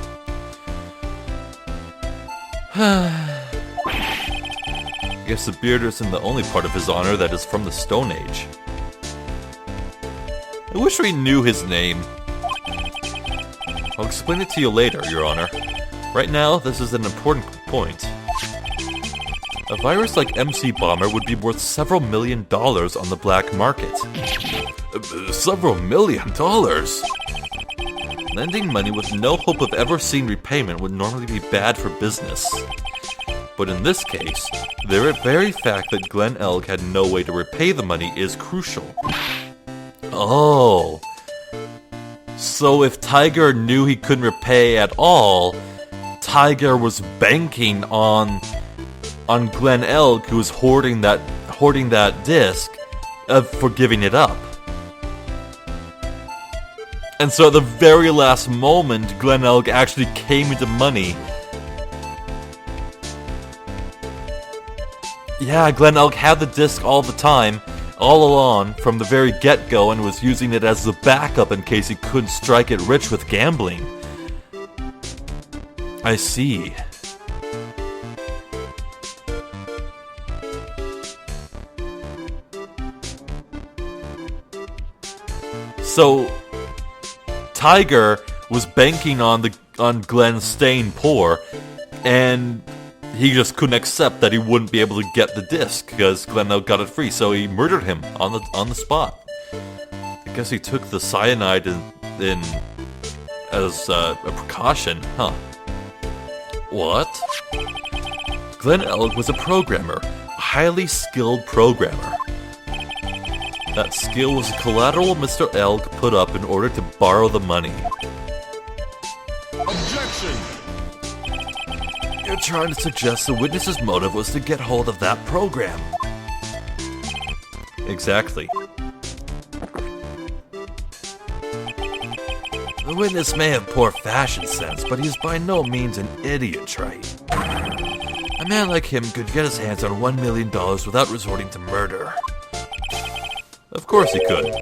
I guess the beard isn't the only part of his honor that is from the Stone Age. I wish we knew his name. I'll explain it to you later, Your Honor. Right now, this is an important point. A virus like MC Bomber would be worth several $1 million on the black market. Several $1 million? Lending money with no hope of ever seeing repayment would normally be bad for business. But in this case, the very fact that Glen Elg had no way to repay the money is crucial. Oh. So if Tiger knew he couldn't repay at all, Tiger was banking on Glen Elg, who was hoarding that disc, for giving it up. And so at the very last moment, Glen Elg actually came into money. Yeah, Glen Elg had the disc all the time, all along, from the very get-go, and was using it as the backup in case he couldn't strike it rich with gambling. I see. So, Tiger was banking on Glenn staying poor, and he just couldn't accept that he wouldn't be able to get the disc because Glen Elg got it free, so he murdered him on the spot. I guess he took the cyanide in as a precaution, huh? What? Glen Elg was a programmer, a highly skilled programmer. That skill was the collateral Mr. Elg put up in order to borrow the money. Objection! You're trying to suggest the witness's motive was to get hold of that program. Exactly. The witness may have poor fashion sense, but he's by no means an idiot, right? A man like him could get his hands on $1 million without resorting to murder. Of course he could,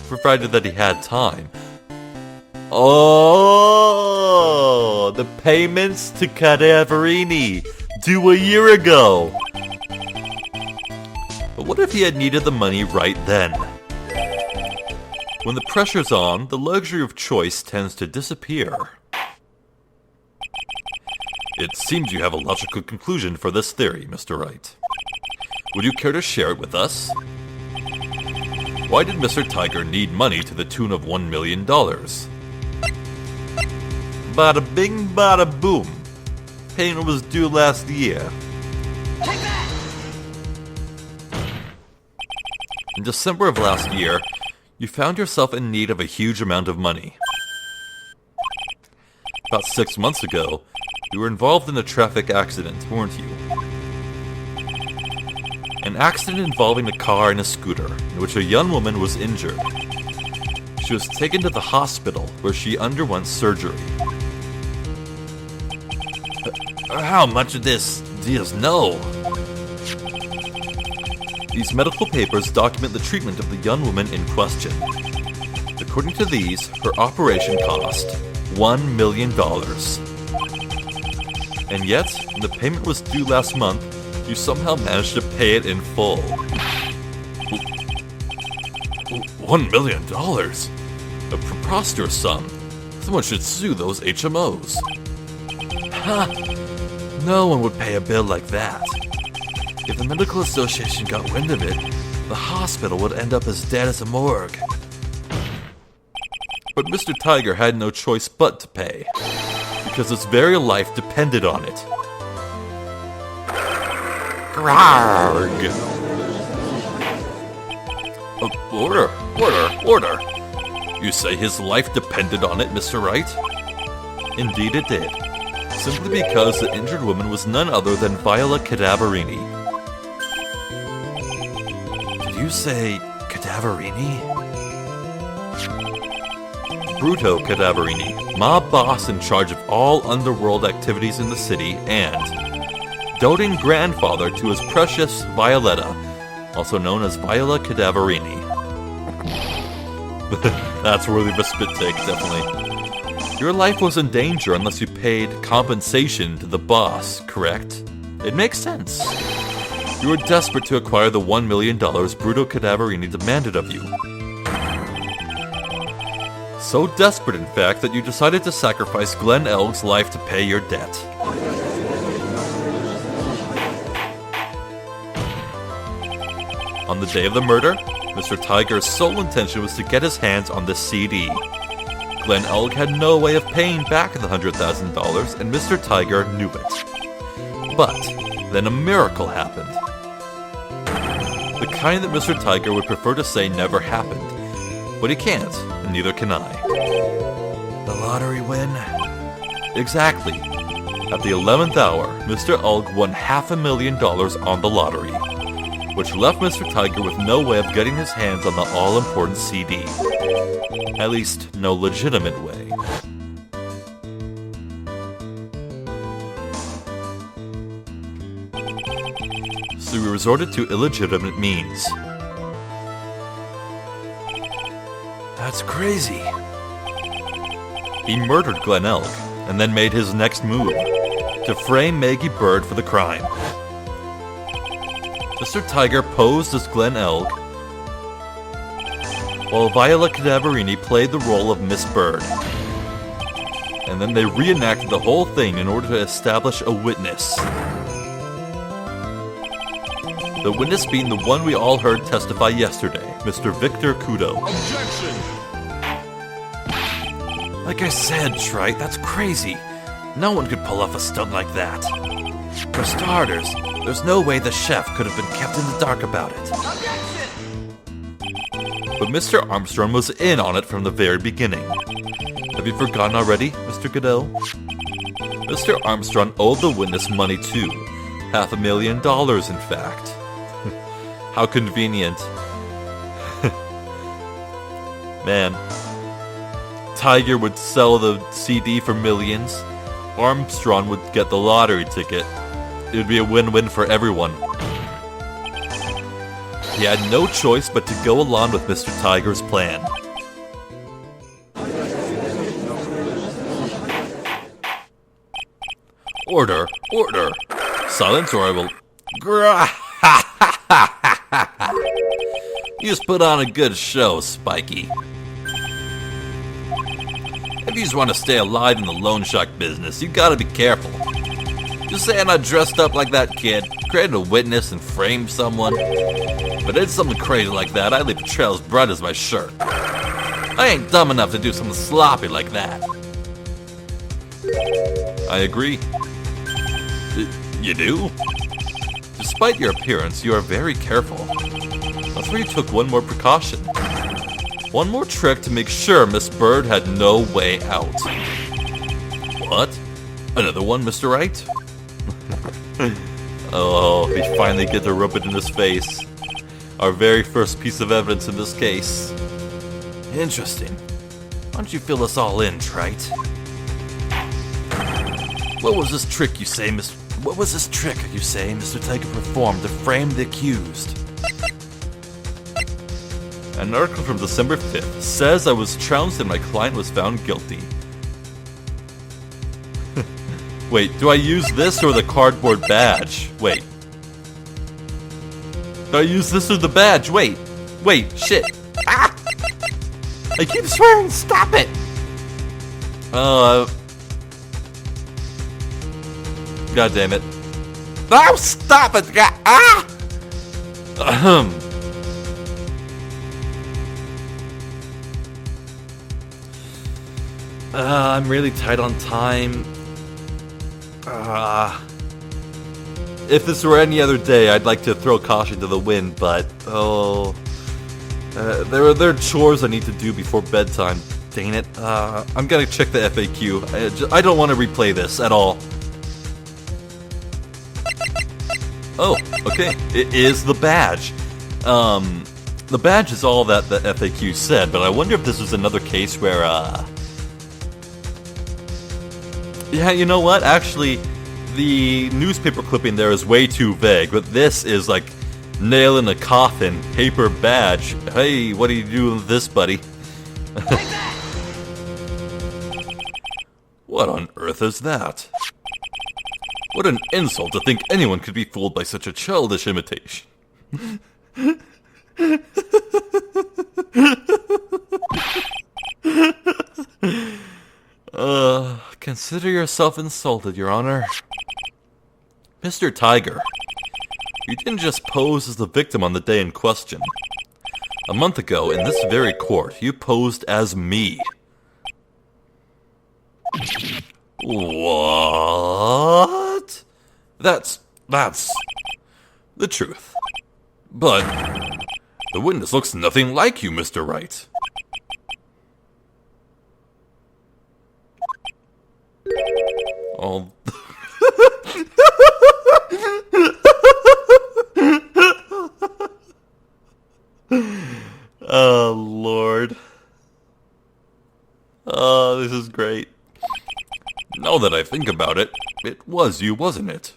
provided that he had time. Oh, the payments to Cadaverini due a year ago. But what if he had needed the money right then? When the pressure's on, the luxury of choice tends to disappear. It seems you have a logical conclusion for this theory, Mr. Wright. Would you care to share it with us? Why did Mr. Tiger need money to the tune of $1 million? Bada bing, bada boom. Payment was due last year. Take that! In December of last year, you found yourself in need of a huge amount of money. About 6 months ago, you were involved in a traffic accident, weren't you? An accident involving a car and a scooter, in which a young woman was injured. She was taken to the hospital, where she underwent surgery. How much of this do you know? These medical papers document the treatment of the young woman in question. According to these, her operation cost $1 million. And yet, when the payment was due last month, you somehow managed to pay it in full. $1 million? A preposterous sum. Someone should sue those HMOs. Ha! No one would pay a bill like that. If the medical association got wind of it, the hospital would end up as dead as a morgue. But Mr. Tiger had no choice but to pay, because his very life depended on it. Grarg! Order! You say his life depended on it, Mr. Wright? Indeed it did. Simply because the injured woman was none other than Viola Cadaverini. Did you say Cadaverini? Bruto Cadaverini, mob boss in charge of all underworld activities in the city, and doting grandfather to his precious Violetta, also known as Viola Cadaverini. That's worthy of a spit take, definitely. Your life was in danger unless you paid compensation to the boss, correct? It makes sense. You were desperate to acquire the $1 million Bruto Cadaverini demanded of you. So desperate, in fact, that you decided to sacrifice Glen Elg's life to pay your debt. On the day of the murder, Mr. Tiger's sole intention was to get his hands on this CD. Glenn Elg had no way of paying back the $100,000, and Mr. Tiger knew it. But then a miracle happened. The kind that Mr. Tiger would prefer to say never happened. But he can't, and neither can I. The lottery win? Exactly. At the 11th hour, Mr. Elg won $500,000 on the lottery, which left Mr. Tiger with no way of getting his hands on the all-important CD. At least, no legitimate way. So we resorted to illegitimate means. That's crazy. He murdered Glenn Elg, and then made his next move, to frame Maggie Bird for the crime. Mr. Tiger posed as Glenn Elg, while Viola Cadaverini played the role of Miss Bird. And then they reenacted the whole thing in order to establish a witness. The witness being the one we all heard testify yesterday, Mr. Victor Kudo. Objection! Like I said, Wright, that's crazy. No one could pull off a stunt like that. For starters, there's no way the chef could have been kept in the dark about it. But Mr. Armstrong was in on it from the very beginning. Have you forgotten already, Mr. Godot? Mr. Armstrong owed the witness money too. $500,000, in fact. How convenient. Man. Tiger would sell the CD for millions. Armstrong would get the lottery ticket. It would be a win-win for everyone. He had no choice but to go along with Mr. Tiger's plan. Order, order. Silence or I will... You just put on a good show, Spiky. If you just want to stay alive in the loan shark business, you gotta be careful. Just saying I dressed up like that kid, created a witness, and framed someone. But did something crazy like that, I'd leave a trail as bright as my shirt. I ain't dumb enough to do something sloppy like that. I agree. You do? Despite your appearance, you are very careful. That's why you took one more precaution. One more trick to make sure Miss Bird had no way out. What? Another one, Mr. Wright? Oh, we finally get to rub it in his face. Our very first piece of evidence in this case. Interesting. Why don't you fill us all in, Wright? What was this trick you say, Mr. Tiger performed to frame the accused? An article from December 5th says I was trounced and my client was found guilty. Wait, do I use this or the cardboard badge? Wait. Do I use this or the badge? Wait, shit. Ah! I keep swearing, stop it! God damn it. No, stop it! Ah! Ahem. I'm really tight on time. If this were any other day, I'd like to throw caution to the wind, but there are chores I need to do before bedtime. Dang it! I'm gonna check the FAQ. I don't want to replay this at all. Oh, okay. It is the badge. The badge is all that the FAQ said, but I wonder if this was another case where yeah, you know what? Actually, the newspaper clipping there is way too vague, but this is like nail in a coffin, paper badge. Hey, what are you doing with this, buddy? What on earth is that? What an insult to think anyone could be fooled by such a childish imitation. Consider yourself insulted, Your Honor. Mr. Tiger, you didn't just pose as the victim on the day in question. A month ago, in this very court, you posed as me. What? That's the truth. But the witness looks nothing like you, Mr. Wright. Oh. Oh, Lord. Oh, this is great. Now that I think about it, it was you, wasn't it?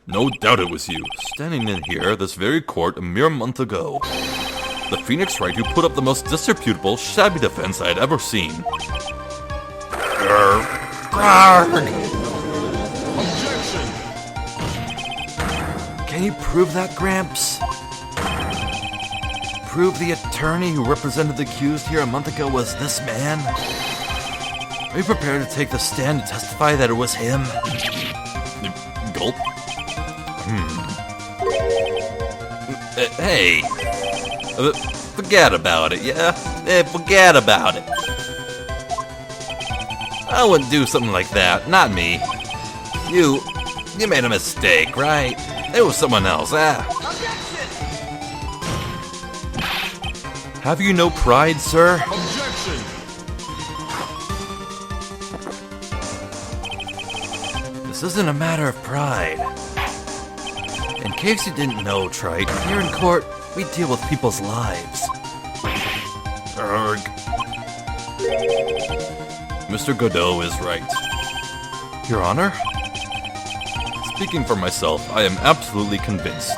No doubt it was you, standing in here, this very court, a mere month ago. The Phoenix Wright who put up the most disreputable, shabby defense I had ever seen. Objection! Can you prove that, Gramps? Prove the attorney who represented the accused here a month ago was this man? Are you prepared to take the stand and testify that it was him? Gulp. Hey. Forget about it, yeah? Forget about it. I wouldn't do something like that, not me. You made a mistake, right? It was someone else, Have you no pride, sir? Objection! This isn't a matter of pride. In case you didn't know, Trite, here in court, we deal with people's lives. Erg. Mr. Godot is right. Your Honor? Speaking for myself, I am absolutely convinced.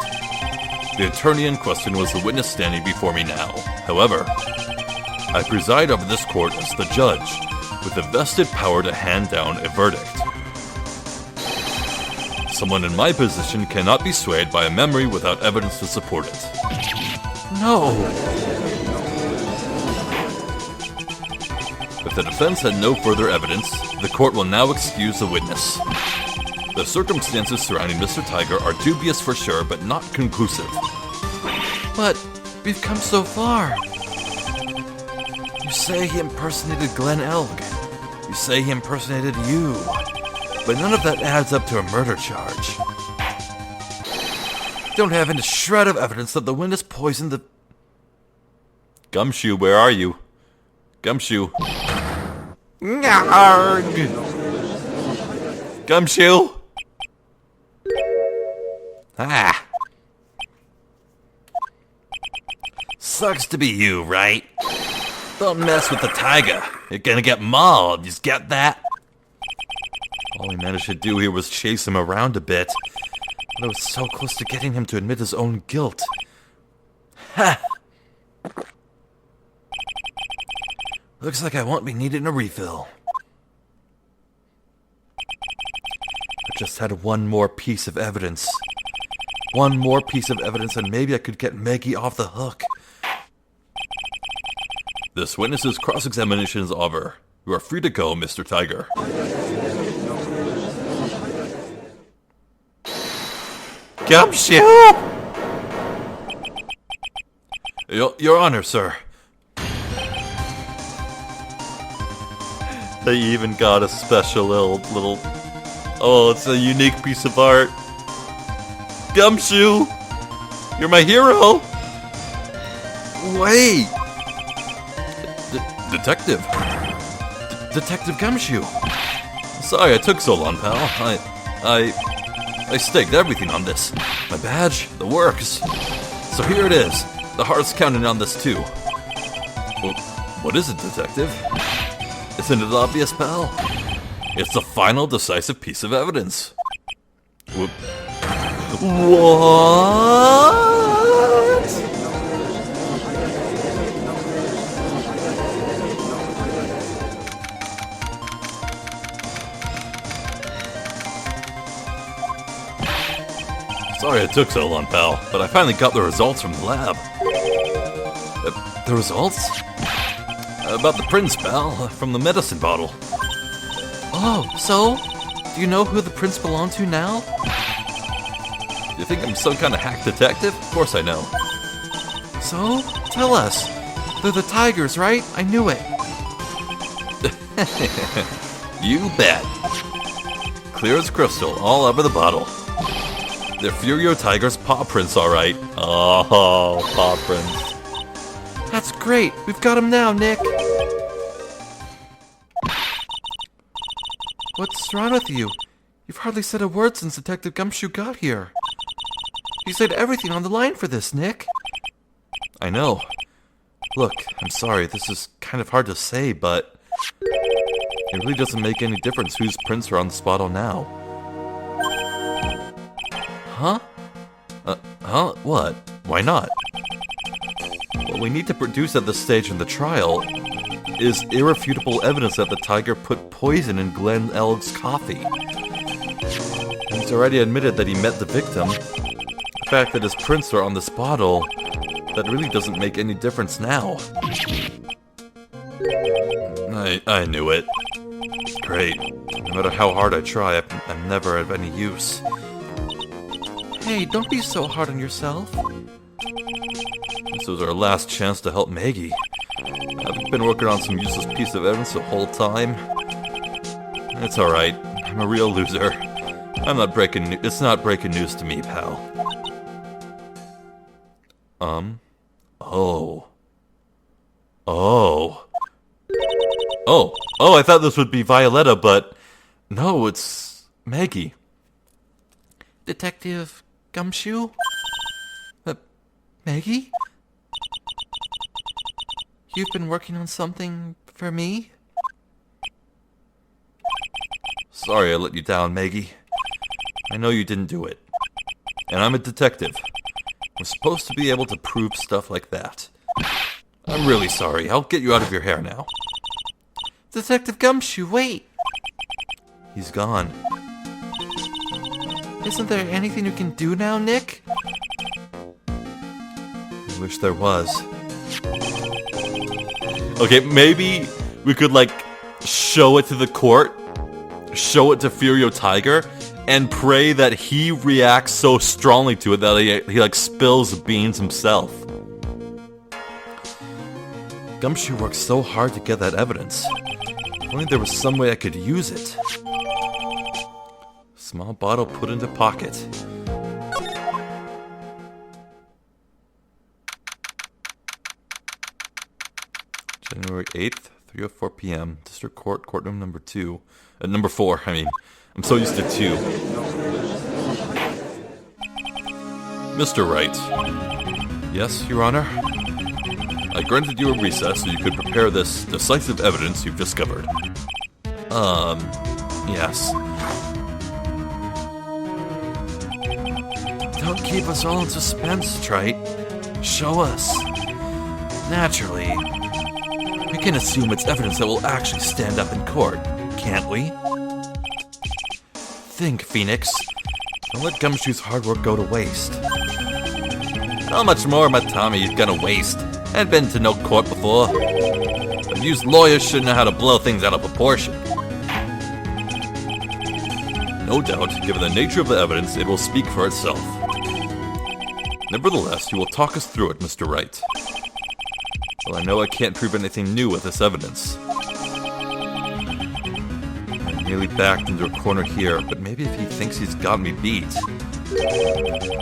The attorney in question was the witness standing before me now. However, I preside over this court as the judge, with the vested power to hand down a verdict. Someone in my position cannot be swayed by a memory without evidence to support it. No! If the defense had no further evidence, the court will now excuse the witness. The circumstances surrounding Mr. Tiger are dubious for sure, but not conclusive. But we've come so far. You say he impersonated Glenn Elg. You say he impersonated you. But none of that adds up to a murder charge. Don't have any shred of evidence that the witness poisoned the... Gumshoe, where are you? Gumshoe. Gumshoe! Ah! Sucks to be you, right? Don't mess with the tiger. You're gonna get mauled, you just get that? All we managed to do here was chase him around a bit. But I was so close to getting him to admit his own guilt. Ha! Looks like I won't be needing a refill. I just had one more piece of evidence. One more piece of evidence and maybe I could get Maggie off the hook. This witness's cross-examination is over. You are free to go, Mr. Tiger. Gumshoe! Your Honor, sir. They even got a special little... Oh, it's a unique piece of art. Gumshoe! You're my hero! Wait! Detective. Detective Gumshoe! Sorry I took so long, pal. I staked everything on this. My badge, the works. So here it is. The heart's counting on this too. Well, what is it, detective? Isn't it obvious, pal? It's the final decisive piece of evidence. What? Sorry it took so long, pal, but I finally got the results from the lab. The results? About the prince, pal, from the medicine bottle. Oh, so? Do you know who the prince belonged to now? You think I'm some kind of hack detective? Of course I know. So? Tell us. They're the Tigers, right? I knew it. You bet. Clear as crystal, all over the bottle. They're Furio Tiger's paw prints, alright. Oh, paw prints. That's great. We've got him now, Nick. What's wrong with you? You've hardly said a word since Detective Gumshoe got here. You said everything on the line for this, Nick. I know. Look, I'm sorry, this is kind of hard to say, but it really doesn't make any difference whose prints are on the bottle now. Huh? Huh? What? Why not? What we need to produce at this stage in the trial is irrefutable evidence that the tiger put poison in Glenn Elg's coffee. He's already admitted that he met the victim. The fact that his prints are on this bottle, that really doesn't make any difference now. I knew it. Great. No matter how hard I try, I'm never of any use. Hey, don't be so hard on yourself. This was our last chance to help Maggie. I've been working on some useless piece of evidence the whole time. It's alright. I'm a real loser. I'm not breaking it's not breaking news to me, pal. Oh, I thought this would be Violetta, but no, it's Maggie. Detective Gumshoe? Maggie? You've been working on something for me? Sorry I let you down, Maggie. I know you didn't do it. And I'm a detective. I'm supposed to be able to prove stuff like that. I'm really sorry. I'll get you out of your hair now. Detective Gumshoe, wait! He's gone. Isn't there anything you can do now, Nick? I wish there was. Okay, maybe we could, like, show it to the court, show it to Furio Tiger, and pray that he reacts so strongly to it that he like, spills the beans himself. Gumshoe worked so hard to get that evidence. If only there was some way I could use it. Small bottle put into pocket. January 8th, 3:04 p.m. District Court, courtroom number 2. Number 4, I mean. I'm so used to 2. Mr. Wright. Yes, Your Honor? I granted you a recess so you could prepare this decisive evidence you've discovered. Yes. Don't keep us all in suspense, Trite. Show us. Naturally. We can assume it's evidence that will actually stand up in court, can't we? Think, Phoenix. Don't let Gumshoe's hard work go to waste. How much more of my time are you gonna waste? I've been to no court before. Abused lawyers should know how to blow things out of proportion. No doubt, given the nature of the evidence, it will speak for itself. Nevertheless, you will talk us through it, Mr. Wright. Well, I know I can't prove anything new with this evidence. I nearly backed into a corner here, but maybe if he thinks he's got me beat,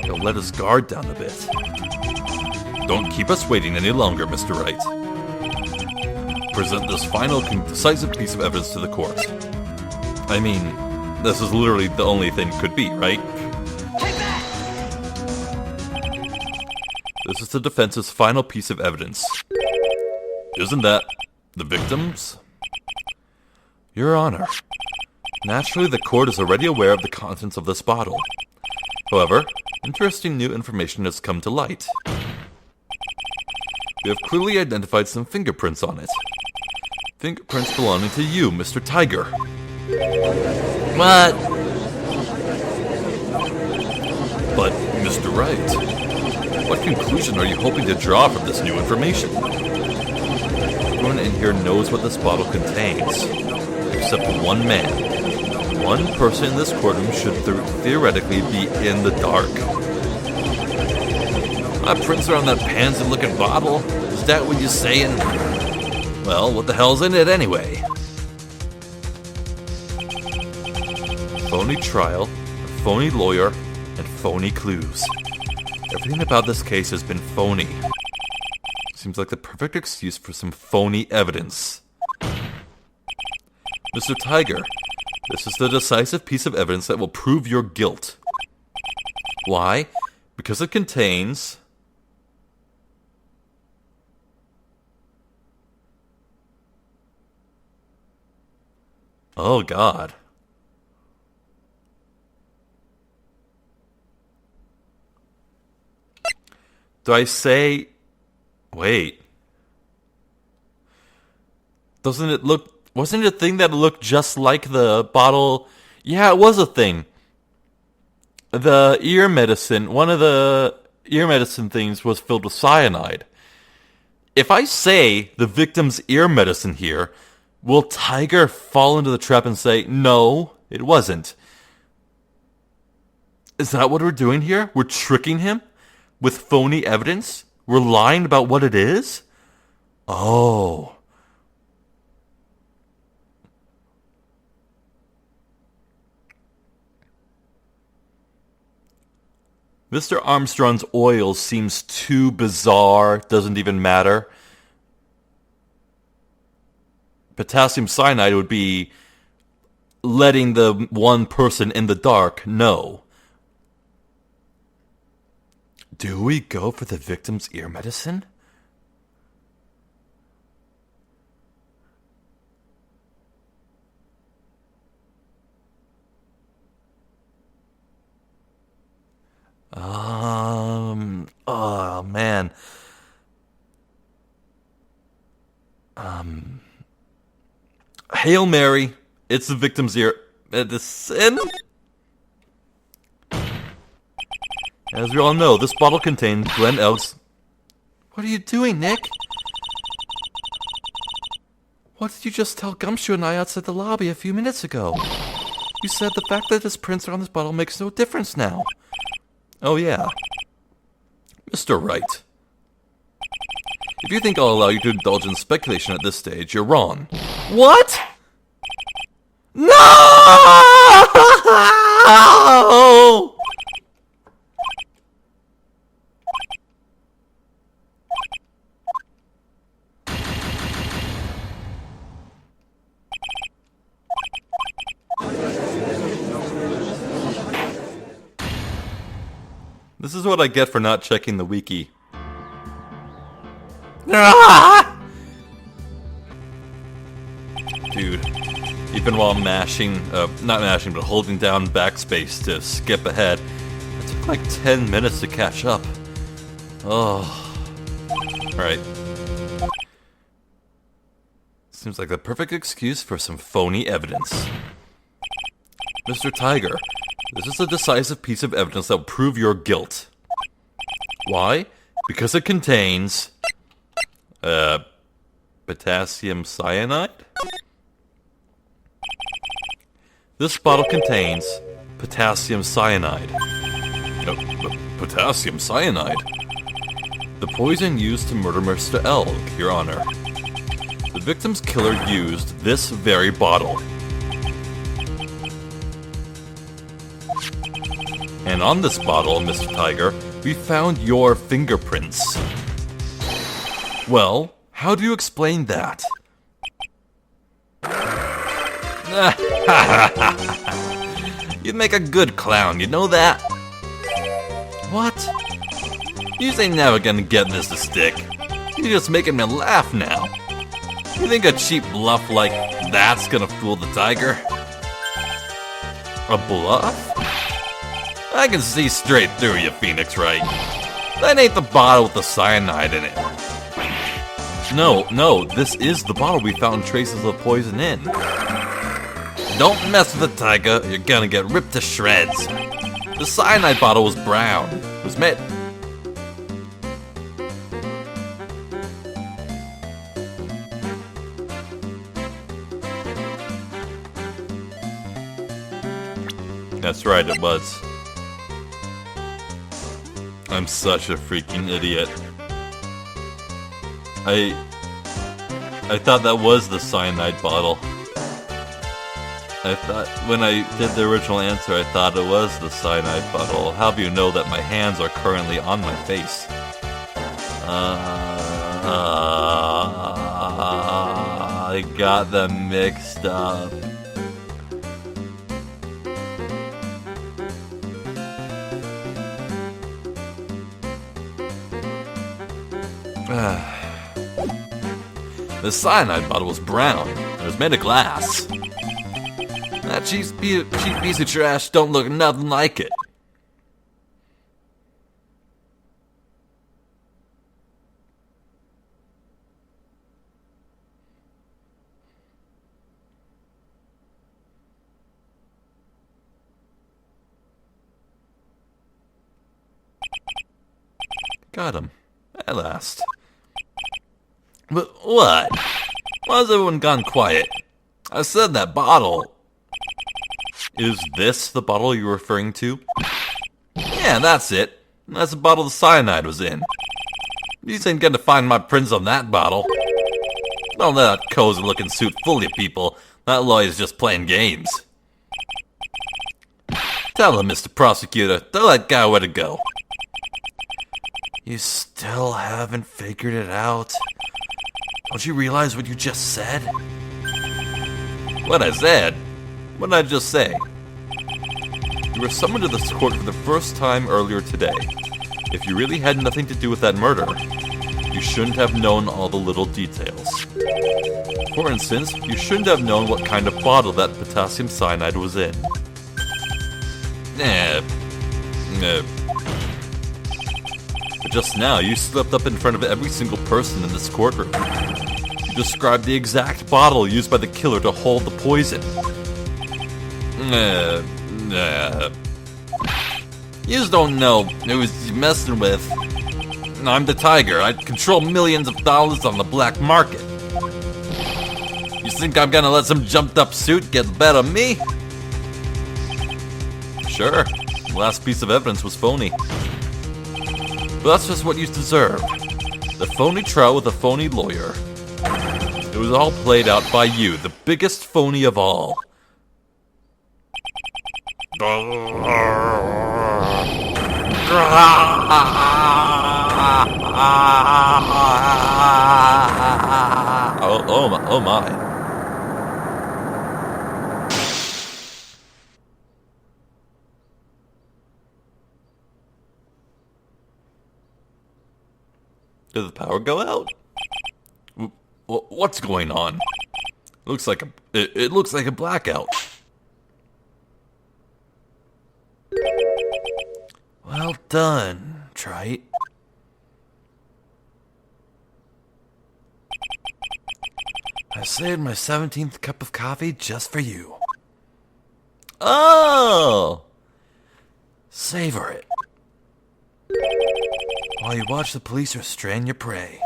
he'll let his guard down a bit. Don't keep us waiting any longer, Mr. Wright. Present this final, decisive piece of evidence to the court. I mean, this is literally the only thing it could be, right? Take that! This is the defense's final piece of evidence. Isn't that the victims? Your Honor, naturally the court is already aware of the contents of this bottle. However, interesting new information has come to light. We have clearly identified some fingerprints on it. Fingerprints belonging to you, Mr. Tiger. What? But, Mr. Wright, what conclusion are you hoping to draw from this new information? Everyone in here knows what this bottle contains, except one man. One person in this courtroom should theoretically be in the dark. My prints are on that pansy-looking bottle. Is that what you're saying? Well, what the hell's in it anyway? phony trial, a phony lawyer, and phony clues. Everything about this case has been phony. Seems like the perfect excuse for some phony evidence. Mr. Tiger, this is the decisive piece of evidence that will prove your guilt. Why? Because it contains... Oh, God. Do I say... Wait. Doesn't it look... Wasn't it a thing that looked just like the bottle? Yeah, it was a thing. The ear medicine, one of the ear medicine things was filled with cyanide. If I say the victim's ear medicine here, will Tiger fall into the trap and say, no, it wasn't? Is that what we're doing here? We're tricking him with phony evidence? We're lying about what it is? Oh. Mr. Armstrong's oil seems too bizarre, doesn't even matter. Potassium cyanide would be letting the one person in the dark know. Do we go for the victim's ear medicine? Oh man. Hail Mary, it's the victim's ear medicine. As we all know, this bottle contained Glen Elk's... What are you doing, Nick? What did you just tell Gumshoe and I outside the lobby a few minutes ago? You said the fact that his prints are on this bottle makes no difference now. Oh yeah. Mr. Wright. If you think I'll allow you to indulge in speculation at this stage, you're wrong. What? No! This is what I get for not checking the wiki. Dude, even while mashing, not mashing, but holding down backspace to skip ahead, it took like 10 minutes to catch up. Oh. Alright. Seems like the perfect excuse for some phony evidence. Mr. Tiger, this is a decisive piece of evidence that will prove your guilt. Why? Because it contains... potassium cyanide? This bottle contains potassium cyanide. Potassium cyanide? The poison used to murder Mr. Elk, Your Honor. The victim's killer used this very bottle. And on this bottle, Mr. Tiger, we found your fingerprints. Well, how do you explain that? You'd make a good clown, you know that? What? You ain't never gonna get this to stick. You're just making me laugh now. You think a cheap bluff like that's gonna fool the tiger? A bluff? I can see straight through you, Phoenix Wright. That ain't the bottle with the cyanide in it. No, this is the bottle we found traces of poison in. Don't mess with the tiger, you're gonna get ripped to shreds. The cyanide bottle was brown. It was made... That's right, it was. I'm such a freaking idiot. I thought that was the cyanide bottle. I thought, when I did the original answer, I thought it was the cyanide bottle. How do you know that my hands are currently on my face? I got them mixed up. The cyanide bottle was brown. It was made of glass. That cheap piece of trash don't look nothing like it. Got him. At last. But what? Why has everyone gone quiet? I said that bottle. Is this the bottle you're referring to? Yeah, that's it. That's the bottle the cyanide was in. You ain't gonna find my prints on that bottle. Don't let that cozy-looking suit fool you, people. That lawyer's just playing games. Tell him, Mr. Prosecutor. Tell that guy where to go. You still haven't figured it out? Don't you realize what you just said? What I said? What did I just say? You were summoned to this court for the first time earlier today. If you really had nothing to do with that murder, you shouldn't have known all the little details. For instance, you shouldn't have known what kind of bottle that potassium cyanide was in. But just now, you slipped up in front of every single person in this courtroom. You described the exact bottle used by the killer to hold the poison. You just don't know who he's messing with. I'm the Tiger. I control millions of dollars on the black market. You think I'm gonna let some jumped-up suit get the better of me? Sure. The last piece of evidence was phony. But that's just what you deserve. The phony trial with a phony lawyer. It was all played out by you, the biggest phony of all. Oh my. Did the power go out? What's going on? It looks like a blackout. Well done, Wright. I saved my 17th cup of coffee just for you. Oh! Savor it. While you watch the police restrain your prey.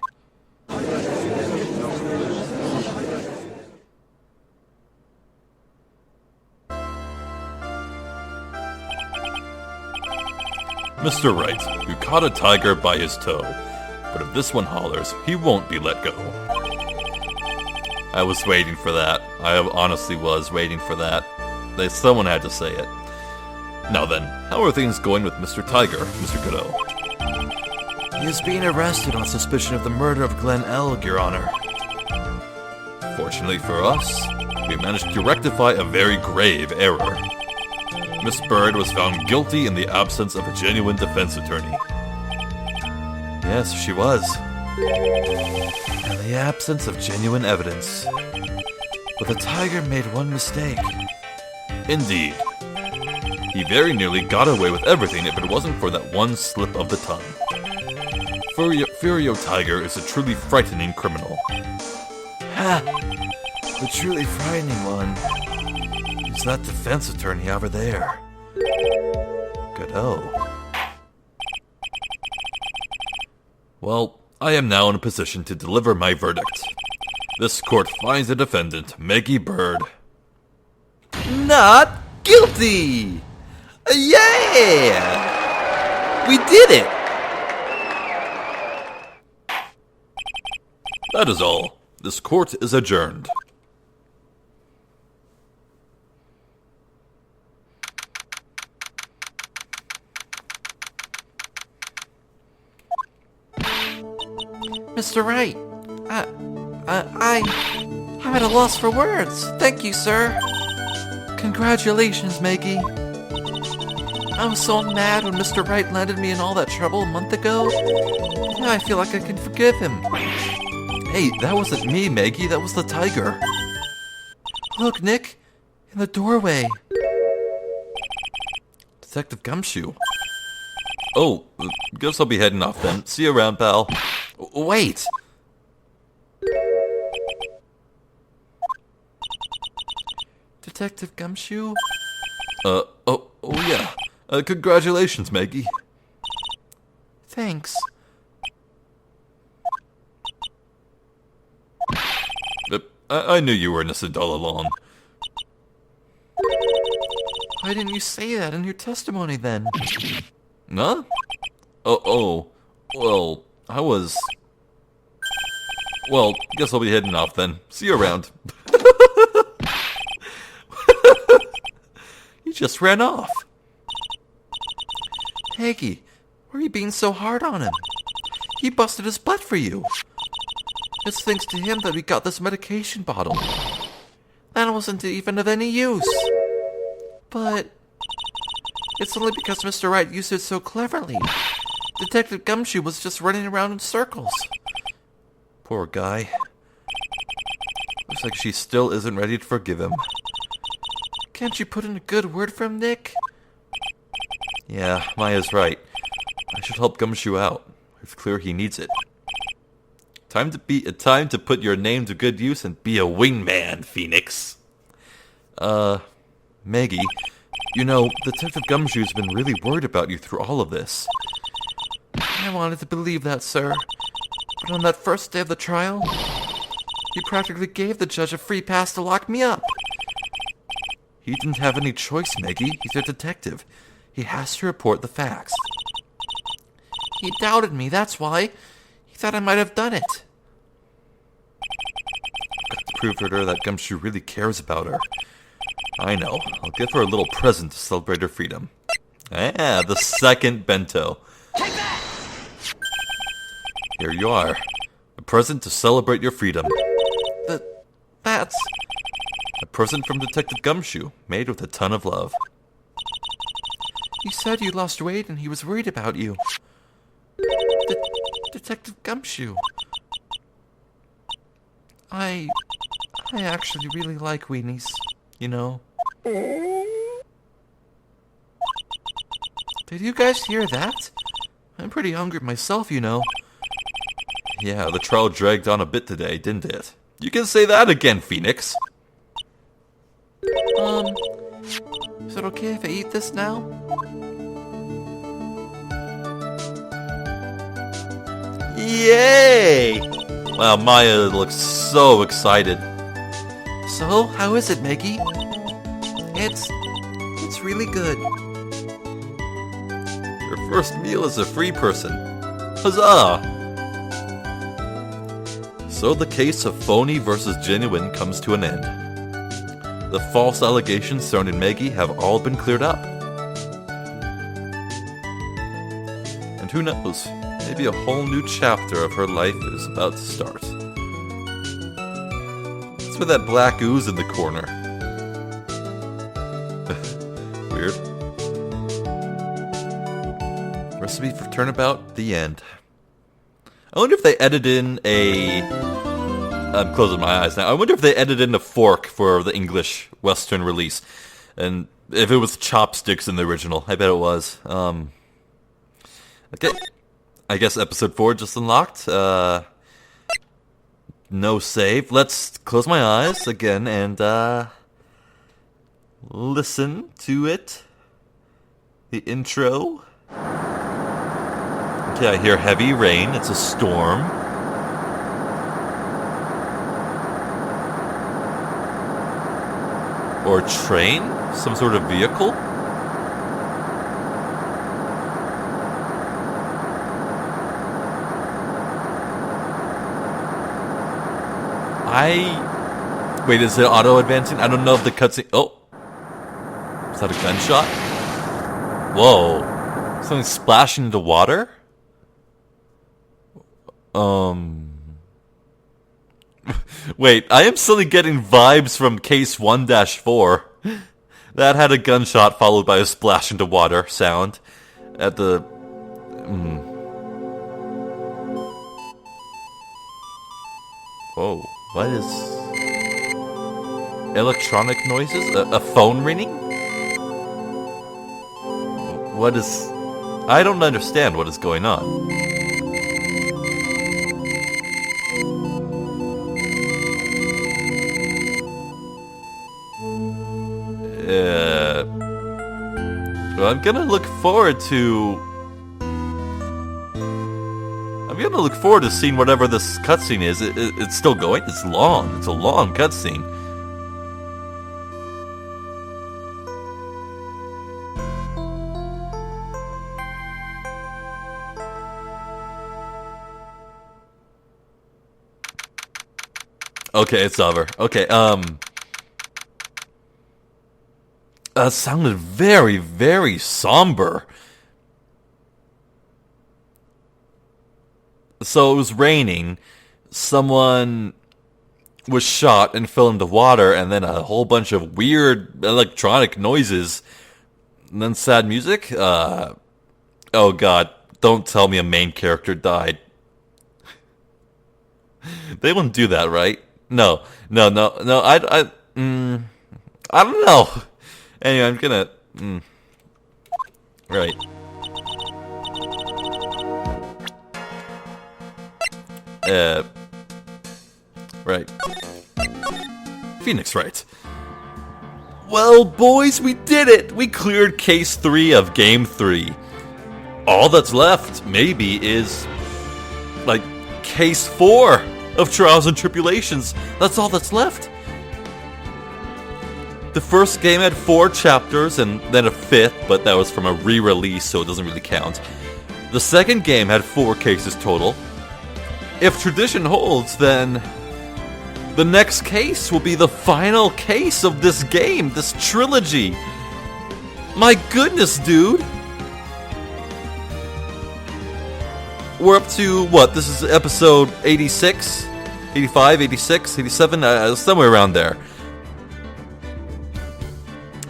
Mr. Wright, you caught a tiger by his toe, but if this one hollers, he won't be let go. I was waiting for that. I honestly was waiting for that. Someone had to say it. Now then, how are things going with Mr. Tiger, Mr. Godot? He is being arrested on suspicion of the murder of Glenn Elg, Your Honor. Fortunately for us, we managed to rectify a very grave error. Miss Bird was found guilty in the absence of a genuine defense attorney. Yes, she was. In the absence of genuine evidence. But the Tiger made one mistake. Indeed. He very nearly got away with everything if it wasn't for that one slip of the tongue. Furio Tiger is a truly frightening criminal. Ha! The truly frightening one is that defense attorney over there. Godot. Well, I am now in a position to deliver my verdict. This court finds the defendant, Maggie Bird, not guilty! Yeah! We did it! That is all. This court is adjourned. Mr. Wright, I'm at a loss for words. Thank you, sir. Congratulations, Maggie. I was so mad when Mr. Wright landed me in all that trouble a month ago. Now I feel like I can forgive him. Hey, that wasn't me, Maggie. That was the tiger. Look, Nick. In the doorway. Detective Gumshoe. Oh, guess I'll be heading off then. See you around, pal. Wait. Detective Gumshoe? Oh yeah. Congratulations, Maggie. Thanks. I knew you were innocent all along. Why didn't you say that in your testimony then? Huh? Oh, well, I was... Well, guess I'll be heading off then. See you around. He just ran off. Peggy, why are you being so hard on him? He busted his butt for you. It's thanks to him that we got this medication bottle. That wasn't even of any use. But it's only because Mr. Wright used it so cleverly. Detective Gumshoe was just running around in circles. Poor guy. Looks like she still isn't ready to forgive him. Can't you put in a good word for him, Nick? Yeah, Maya's right. I should help Gumshoe out. It's clear he needs it. Time to put your name to good use and be a wingman, Phoenix. Maggie, you know, Detective Gumshoe's been really worried about you through all of this. I wanted to believe that, sir. But on that first day of the trial, he practically gave the judge a free pass to lock me up. He didn't have any choice, Maggie. He's a detective. He has to report the facts. He doubted me, that's why. He thought I might have done it. Got to prove to her that Gumshoe really cares about her. I know. I'll give her a little present to celebrate her freedom. Ah, the second bento. Take that! Here you are. A present to celebrate your freedom. That's... A present from Detective Gumshoe, made with a ton of love. You said you lost weight and he was worried about you. Detective Gumshoe. I actually really like weenies, you know. Did you guys hear that? I'm pretty hungry myself, you know. Yeah, the trial dragged on a bit today, didn't it? You can say that again, Phoenix. Is it okay if I eat this now? Yay! Wow, Maya looks so excited. So, how is it, Maggie? It's really good. Your first meal as a free person. Huzzah! So the case of Phony versus Genuine comes to an end. The false allegations surrounding Maggie have all been cleared up. And who knows, maybe a whole new chapter of her life is about to start. What's with that black ooze in the corner? Weird. Recipe for Turnabout, the end. I wonder if they edited in a... I'm closing my eyes now. I wonder if they edited in a fork for the English Western release. And if it was chopsticks in the original. I bet it was. Okay. I guess episode 4 just unlocked. No save. Let's close my eyes again and listen to it. The intro. Okay, I hear heavy rain. It's a storm. Or a train? Some sort of vehicle? Wait, is it auto-advancing? I don't know if the cutscene... Oh! Is that a gunshot? Whoa. Something splashing into water? Wait, I am suddenly getting vibes from Case 1-4. That had a gunshot followed by a splash into water sound at the... Oh, what is... Electronic noises? A phone ringing? What is... I don't understand what is going on. Well, I'm gonna look forward to seeing whatever this cutscene is. It's still going? It's long. It's a long cutscene. Okay, it's over. Okay, that sounded very, very somber. So it was raining, someone was shot and fell into water, and then a whole bunch of weird electronic noises, and then sad music? Oh god, don't tell me a main character died. They wouldn't do that, right? No, I don't know. Anyway, I'm gonna... Right. Right. Phoenix Wright. Well, boys, we did it! We cleared Case 3 of Game 3. All that's left, maybe, is... like, Case 4 of Trials and Tribulations. That's all that's left. The first game had 4 chapters and then a 5th, but that was from a re-release, so it doesn't really count. The second game had 4 cases total. If tradition holds, then the next case will be the final case of this game, this trilogy. My goodness, dude! We're up to, what, this is episode 86? 85, 86, 87, somewhere around there.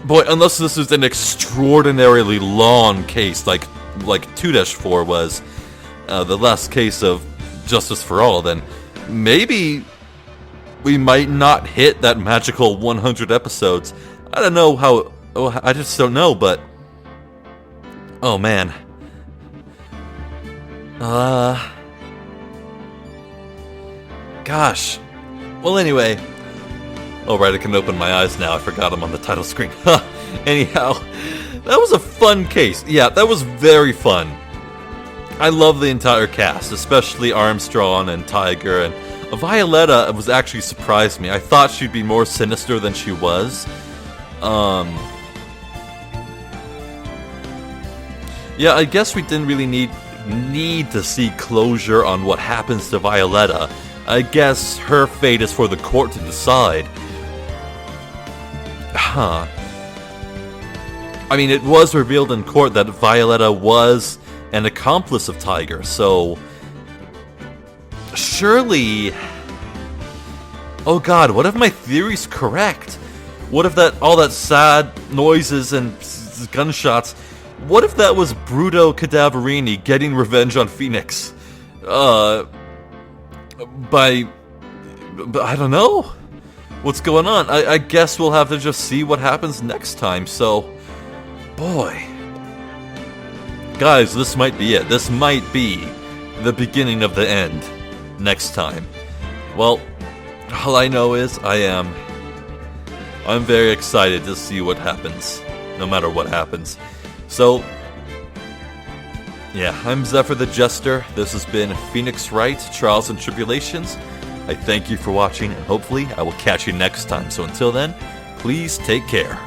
Boy, unless this is an extraordinarily long case, like 2-4 was the last case of Justice for All, then maybe we might not hit that magical 100 episodes. I don't know how... I just don't know, but... Oh, man. Gosh. Well, anyway... Oh, right, I can open my eyes now. I forgot I'm on the title screen. Anyhow, that was a fun case. Yeah, that was very fun. I love the entire cast, especially Armstrong and Tiger, and Violetta was actually surprised me. I thought she'd be more sinister than she was. Yeah, I guess we didn't really need to see closure on what happens to Violetta. I guess her fate is for the court to decide. Huh. I mean, it was revealed in court that Violetta was an accomplice of Tiger, so... surely... Oh god, what if my theory's correct? What if all that sad noises and gunshots... What if that was Bruto Cadaverini getting revenge on Phoenix? But I don't know. What's going on? I guess we'll have to just see what happens next time, so... Boy. Guys, this might be it. This might be the beginning of the end. Next time. Well, all I know is I'm very excited to see what happens. No matter what happens. So... yeah, I'm Zephyr the Jester. This has been Phoenix Wright, Trials and Tribulations. I thank you for watching, and hopefully I will catch you next time. So until then, please take care.